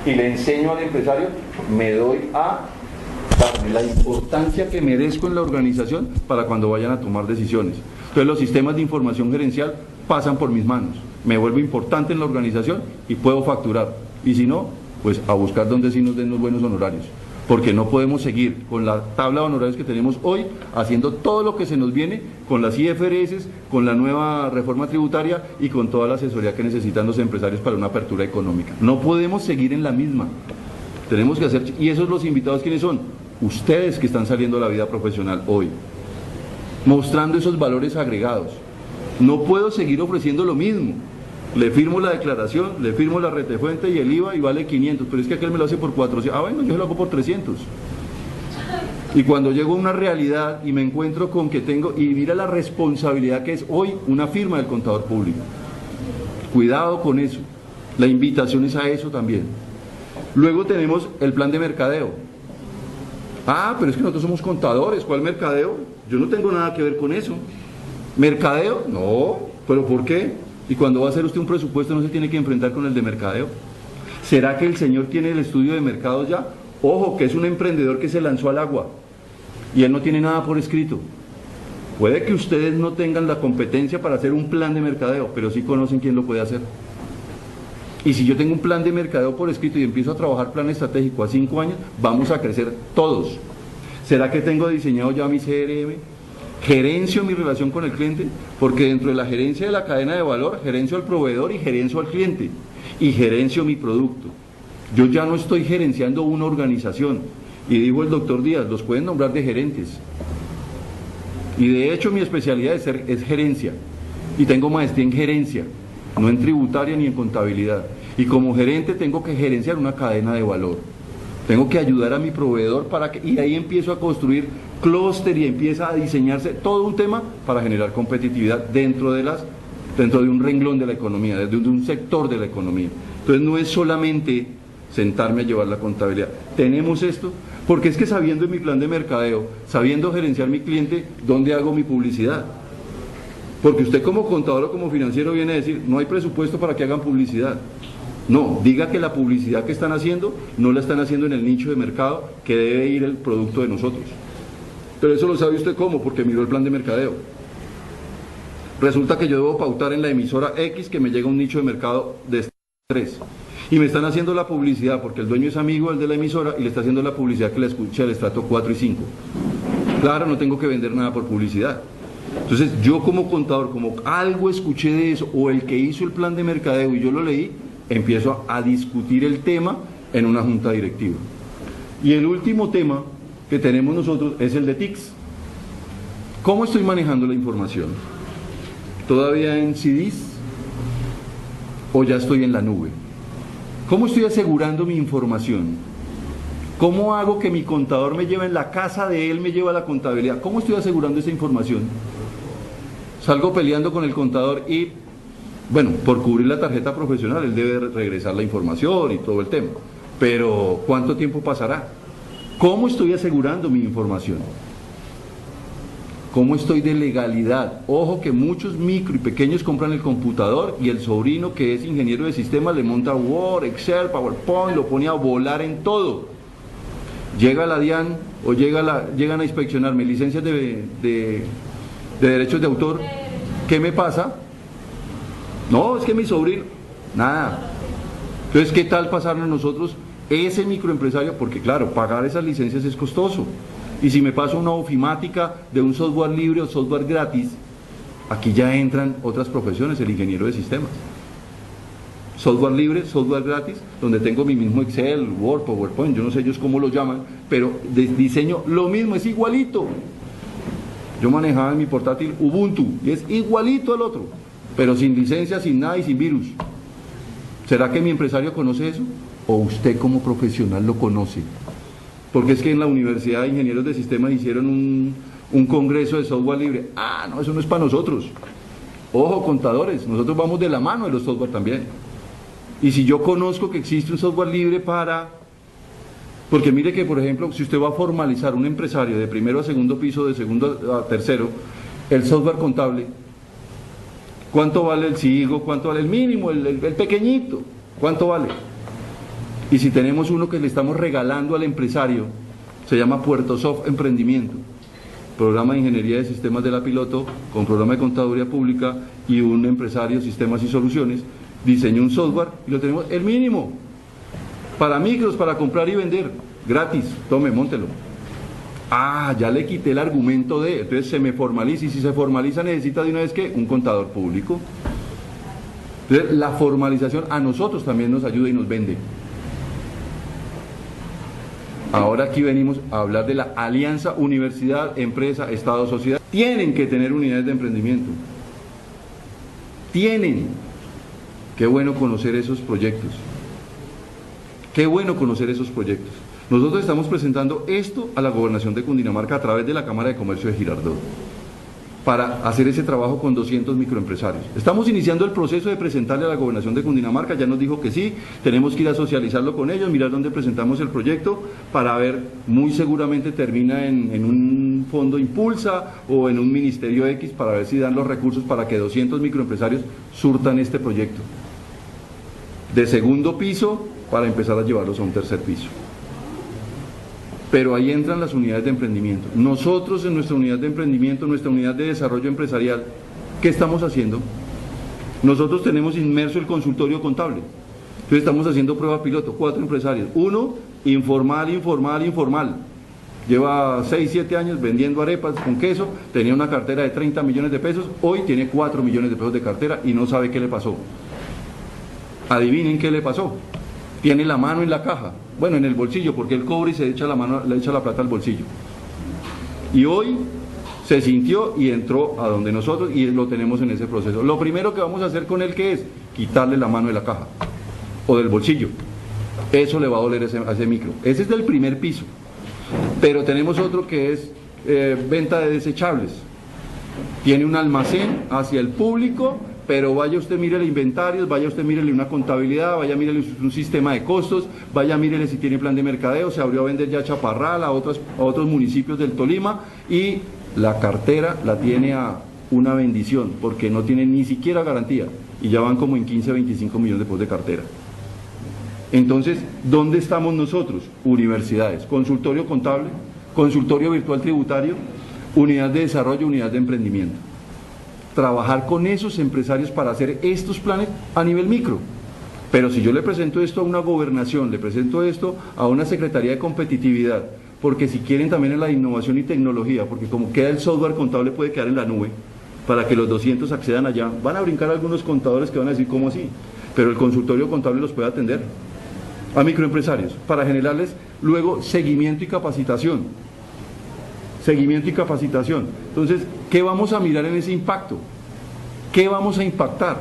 [SPEAKER 6] y le enseño al empresario, me doy a darme la importancia que merezco en la organización para cuando vayan a tomar decisiones. Entonces los sistemas de información gerencial pasan por mis manos, me vuelvo importante en la organización y puedo facturar. Y si no, pues a buscar donde sí nos den los buenos honorarios. Porque no podemos seguir con la tabla de honorarios que tenemos hoy, haciendo todo lo que se nos viene con las IFRS, con la nueva reforma tributaria y con toda la asesoría que necesitan los empresarios para una apertura económica. No podemos seguir en la misma. Tenemos que hacer, y esos los invitados, ¿quiénes son? Ustedes que están saliendo a la vida profesional hoy, mostrando esos valores agregados. No puedo seguir ofreciendo lo mismo. Le firmo la declaración, le firmo la retefuente y el IVA y vale 500, pero es que aquel me lo hace por 400. Ah, bueno, yo lo hago por 300. Y cuando llego a una realidad y me encuentro con que tengo, y mira la responsabilidad que es hoy una firma del contador público. Cuidado con eso. La invitación es a eso también. Luego tenemos el plan de mercadeo. Ah, pero es que nosotros somos contadores, ¿cuál mercadeo? Yo no tengo nada que ver con eso. ¿Mercadeo? No, ¿pero por qué? Y cuando va a hacer usted un presupuesto no se tiene que enfrentar con el de mercadeo. ¿Será que el señor tiene el estudio de mercados ya? Ojo, que es un emprendedor que se lanzó al agua y él no tiene nada por escrito. Puede que ustedes no tengan la competencia para hacer un plan de mercadeo, pero sí conocen quién lo puede hacer. Y si yo tengo un plan de mercadeo por escrito y empiezo a trabajar plan estratégico a 5 años, vamos a crecer todos. ¿Será que tengo diseñado ya mi CRM? Gerencio mi relación con el cliente, porque dentro de la gerencia de la cadena de valor, gerencio al proveedor y gerencio al cliente, y gerencio mi producto. Yo ya no estoy gerenciando una organización, y dijo el doctor Díaz, los pueden nombrar de gerentes. Y de hecho mi especialidad es gerencia, y tengo maestría en gerencia, no en tributaria ni en contabilidad. Y como gerente tengo que gerenciar una cadena de valor. Tengo que ayudar a mi proveedor y ahí empiezo a construir clúster y empieza a diseñarse todo un tema para generar competitividad dentro de un renglón de la economía, de un sector de la economía. Entonces no es solamente sentarme a llevar la contabilidad. Tenemos esto, porque es que sabiendo en mi plan de mercadeo, sabiendo gerenciar mi cliente, ¿dónde hago mi publicidad? Porque usted como contador o como financiero viene a decir, no hay presupuesto para que hagan publicidad. No, diga que la publicidad que están haciendo no la están haciendo en el nicho de mercado que debe ir el producto de nosotros. Pero eso lo sabe usted cómo, porque miró el plan de mercadeo. Resulta que yo debo pautar en la emisora X que me llega un nicho de mercado de 3. Y me están haciendo la publicidad porque el dueño es amigo del de la emisora y le está haciendo la publicidad que le escucha el estrato 4 y 5. Claro, no tengo que vender nada por publicidad. Entonces yo como contador, como algo escuché de eso, o el que hizo el plan de mercadeo y yo lo leí, empiezo a discutir el tema en una junta directiva. Y el último tema que tenemos nosotros es el de TICS. ¿Cómo estoy manejando la información? ¿Todavía en CDs o ya estoy en la nube? ¿Cómo estoy asegurando mi información? ¿Cómo hago que mi contador me lleve en la casa de él, me lleve a la contabilidad? ¿Cómo estoy asegurando esa información? Salgo peleando con el contador y, bueno, por cubrir la tarjeta profesional, él debe regresar la información y todo el tema. Pero, ¿cuánto tiempo pasará? ¿Cómo estoy asegurando mi información?
[SPEAKER 7] ¿Cómo estoy de legalidad? Ojo que muchos micro y pequeños compran el computador y el sobrino que es ingeniero de sistemas le monta Word, Excel, PowerPoint, lo pone a volar en todo. Llega la DIAN o llegan a inspeccionarme licencias de derechos de autor. ¿Qué me pasa? No, es que mi sobrino, nada. Entonces, ¿qué tal pasarnos nosotros ese microempresario? Porque claro, pagar esas licencias es costoso. Y si me paso una ofimática de un software libre o software gratis, aquí ya entran otras profesiones, el ingeniero de sistemas. Software libre, software gratis, donde tengo mi mismo Excel, Word, PowerPoint, yo no sé ellos cómo lo llaman, pero de diseño lo mismo, es igualito. Yo manejaba en mi portátil Ubuntu y es igualito al otro, pero sin licencia, sin nada y sin virus. ¿Será que mi empresario conoce eso? ¿O usted como profesional lo conoce? Porque es que en la Universidad de Ingenieros de Sistemas hicieron un congreso de software libre. Ah, no, eso no es para nosotros. Ojo, contadores, nosotros vamos de la mano de los software también. Y si yo conozco que existe un software libre porque mire que, por ejemplo, si usted va a formalizar un empresario de primero a segundo piso, de segundo a tercero, el software contable, ¿cuánto vale el SIGO? ¿Cuánto vale el mínimo? El pequeñito, ¿cuánto vale? Y si tenemos uno que le estamos regalando al empresario, se llama PuertoSoft Emprendimiento, programa de ingeniería de sistemas de la Piloto, con programa de contaduría pública y un empresario, sistemas y soluciones, diseñó un software y lo tenemos el mínimo, para micros, para comprar y vender, gratis, tome, móntelo. Ah, ya le quité el argumento entonces se me formaliza, y si se formaliza necesita de una vez que un contador público. Entonces la formalización a nosotros también nos ayuda y nos vende. Ahora aquí venimos a hablar de la alianza universidad, empresa, Estado, sociedad. Tienen que tener unidades de emprendimiento. Tienen. Qué bueno conocer esos proyectos. Qué bueno conocer esos proyectos. Nosotros estamos presentando esto a la Gobernación de Cundinamarca a través de la Cámara de Comercio de Girardot, para hacer ese trabajo con 200 microempresarios. Estamos iniciando el proceso de presentarle a la Gobernación de Cundinamarca, ya nos dijo que sí, tenemos que ir a socializarlo con ellos, mirar dónde presentamos el proyecto, para ver, muy seguramente termina en un fondo Impulsa o en un ministerio X, para ver si dan los recursos para que 200 microempresarios surtan este proyecto. De segundo piso, para empezar a llevarlos a un tercer piso. Pero ahí entran las unidades de emprendimiento. Nosotros en nuestra unidad de emprendimiento, nuestra unidad de desarrollo empresarial, ¿qué estamos haciendo? Nosotros tenemos inmerso el consultorio contable. Entonces estamos haciendo prueba piloto, 4 empresarios. Uno, informal. Lleva 6, 7 años vendiendo arepas con queso, tenía una cartera de 30 millones de pesos, hoy tiene 4 millones de pesos de cartera y no sabe qué le pasó. Adivinen qué le pasó. Tiene la mano en la caja, bueno, en el bolsillo, porque él cobra y se echa la mano, le echa la plata al bolsillo. Y hoy se sintió y entró a donde nosotros y lo tenemos en ese proceso. Lo primero que vamos a hacer con él, ¿qué es? Quitarle la mano de la caja o del bolsillo. Eso le va a doler a ese micro. Ese es del primer piso. Pero tenemos otro que es venta de desechables. Tiene un almacén hacia el público, pero vaya usted, mírele inventarios, vaya usted, mírele una contabilidad, vaya, mírele un sistema de costos, vaya, mírele si tiene plan de mercadeo, se abrió a vender ya a Chaparral, a otros municipios del Tolima, y la cartera la tiene a una bendición, porque no tiene ni siquiera garantía, y ya van como en 15, 25 millones de pesos de cartera. Entonces, ¿dónde estamos nosotros? Universidades, consultorio contable, consultorio virtual tributario, unidad de desarrollo, unidad de emprendimiento. Trabajar con esos empresarios para hacer estos planes a nivel micro. Pero si yo le presento esto a una gobernación, le presento esto a una Secretaría de Competitividad, porque si quieren también en la innovación y tecnología, porque como queda el software contable puede quedar en la nube, para que los 200 accedan allá, van a brincar algunos contadores que van a decir ¿cómo así? Pero el consultorio contable los puede atender a microempresarios, para generarles luego seguimiento y capacitación. Seguimiento y capacitación. Entonces, ¿qué vamos a mirar en ese impacto? ¿Qué vamos a impactar?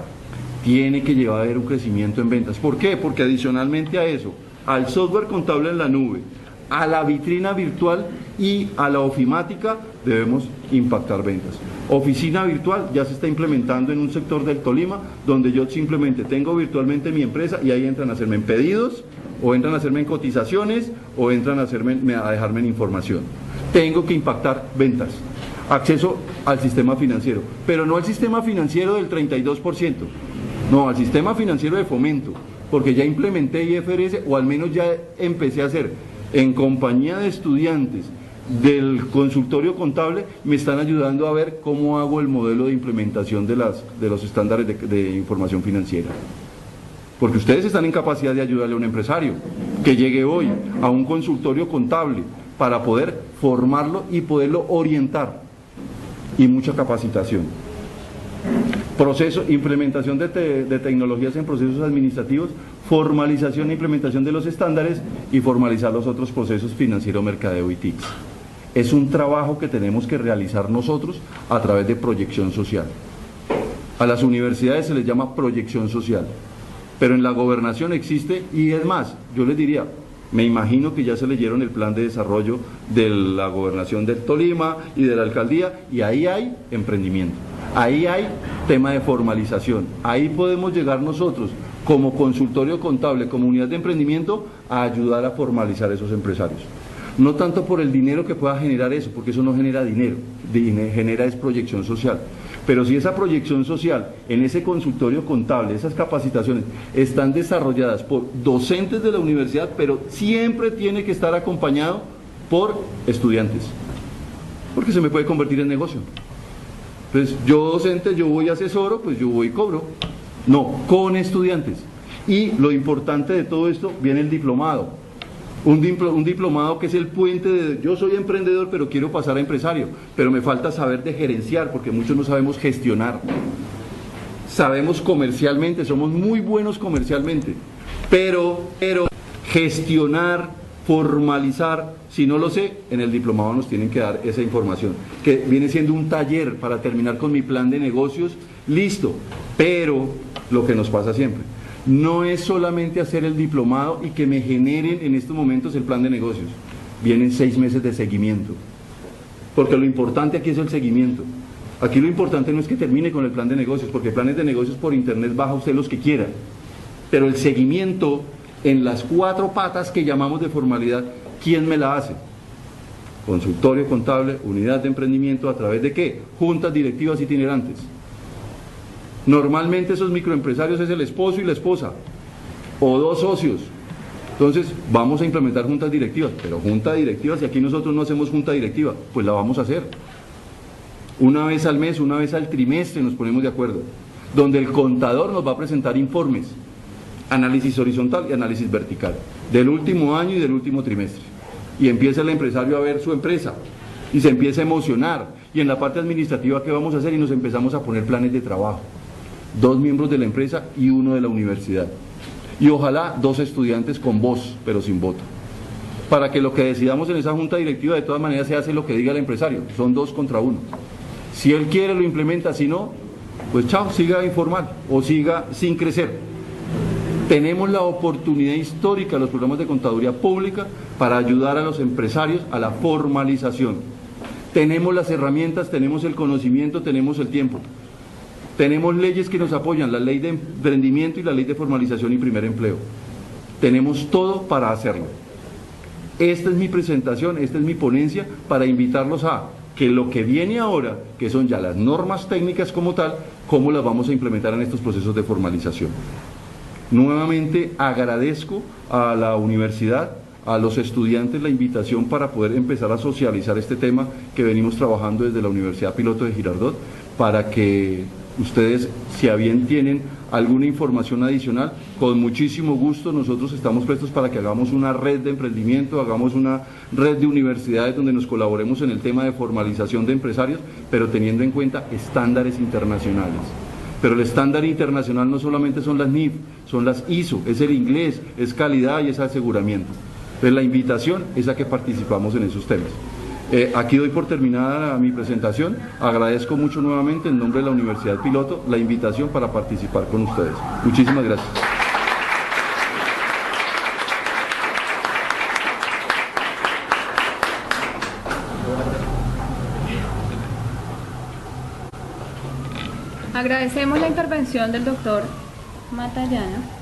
[SPEAKER 7] Tiene que llevar a haber un crecimiento en ventas. ¿Por qué? Porque adicionalmente a eso, al software contable en la nube, a la vitrina virtual y a la ofimática, debemos impactar ventas. Oficina virtual ya se está implementando en un sector del Tolima, donde yo simplemente tengo virtualmente mi empresa y ahí entran a hacerme en pedidos, o entran a hacerme en cotizaciones, o entran a dejarme en información. Tengo que impactar ventas.
[SPEAKER 6] acceso al sistema financiero, pero no al sistema financiero del 32%, no, al sistema financiero de fomento, porque ya implementé IFRS, o al menos ya empecé a hacer en compañía de estudiantes del consultorio contable, me están ayudando a ver cómo hago el modelo de implementación de los estándares de información financiera. Porque ustedes están en capacidad de ayudarle a un empresario que llegue hoy a un consultorio contable para poder formarlo y poderlo orientar, y mucha capacitación. Proceso, implementación de tecnologías en procesos administrativos, formalización e implementación de los estándares y formalizar los otros procesos financiero, mercadeo y TICs. Es un trabajo que tenemos que realizar nosotros a través de proyección social. A las universidades se les llama proyección social, pero en la gobernación existe, y es más, yo les diría, me imagino que ya se leyeron el plan de desarrollo de la gobernación del Tolima y de la alcaldía, y ahí hay emprendimiento, ahí hay tema de formalización, ahí podemos llegar nosotros como consultorio contable, como unidad de emprendimiento, a ayudar a formalizar esos empresarios. No tanto por el dinero que pueda generar eso, porque eso no genera dinero, genera es proyección social. Pero si esa proyección social en ese consultorio contable, esas capacitaciones, están desarrolladas por docentes de la universidad, pero siempre tiene que estar acompañado por estudiantes, porque se me puede convertir en negocio. Entonces, yo docente, yo voy asesoro, pues yo voy y cobro. No, con estudiantes. Y lo importante de todo esto, viene el diplomado. Un diplomado que es el puente de yo soy emprendedor pero quiero pasar a empresario, pero me falta saber de gerenciar, porque muchos no sabemos gestionar. Sabemos comercialmente, somos muy buenos comercialmente, pero gestionar, formalizar, si no lo sé, en el diplomado nos tienen que dar esa información, que viene siendo un taller para terminar con mi plan de negocios, listo, pero lo que nos pasa siempre, no es solamente hacer el diplomado y que me generen en estos momentos el plan de negocios. Vienen 6 meses de seguimiento. Porque lo importante aquí es el seguimiento. Aquí lo importante no es que termine con el plan de negocios, porque planes de negocios por internet baja usted los que quiera. Pero el seguimiento en las 4 patas que llamamos de formalidad, ¿quién me la hace? Consultorio contable, unidad de emprendimiento, ¿a través de qué? Juntas directivas itinerantes. Normalmente esos microempresarios es el esposo y la esposa, o 2 socios. Entonces vamos a implementar juntas directivas, pero junta directiva, si aquí nosotros no hacemos junta directiva, pues la vamos a hacer. Una vez al mes, una vez al trimestre nos ponemos de acuerdo, donde el contador nos va a presentar informes, análisis horizontal y análisis vertical, del último año y del último trimestre. Y empieza el empresario a ver su empresa, y se empieza a emocionar, y en la parte administrativa, ¿qué vamos a hacer? Y nos empezamos a poner planes de trabajo. 2 miembros de la empresa y 1 de la universidad. Y ojalá 2 estudiantes con voz, pero sin voto. Para que lo que decidamos en esa junta directiva de todas maneras se hace lo que diga el empresario. Son 2 contra 1. Si él quiere lo implementa, si no, pues chao, siga informal o siga sin crecer. Tenemos la oportunidad histórica, los programas de contaduría pública, para ayudar a los empresarios a la formalización. Tenemos las herramientas, tenemos el conocimiento, tenemos el tiempo. Tenemos leyes que nos apoyan, la ley de emprendimiento y la ley de formalización y primer empleo. Tenemos todo para hacerlo. Esta es mi presentación, esta es mi ponencia para invitarlos a que lo que viene ahora, que son ya las normas técnicas como tal, cómo las vamos a implementar en estos procesos de formalización. Nuevamente agradezco a la universidad, a los estudiantes la invitación para poder empezar a socializar este tema que venimos trabajando desde la Universidad Piloto de Girardot, para que ustedes, si a bien tienen alguna información adicional, con muchísimo gusto nosotros estamos prestos para que hagamos una red de emprendimiento, hagamos una red de universidades donde nos colaboremos en el tema de formalización de empresarios, pero teniendo en cuenta estándares internacionales. Pero el estándar internacional no solamente son las NIF, son las ISO, es el inglés, es calidad y es aseguramiento. Entonces la invitación es a que participamos en esos temas. Aquí doy por terminada mi presentación. Agradezco mucho nuevamente en nombre de la Universidad Piloto la invitación para participar con ustedes. Muchísimas gracias.
[SPEAKER 3] Agradecemos la intervención del doctor Matallana.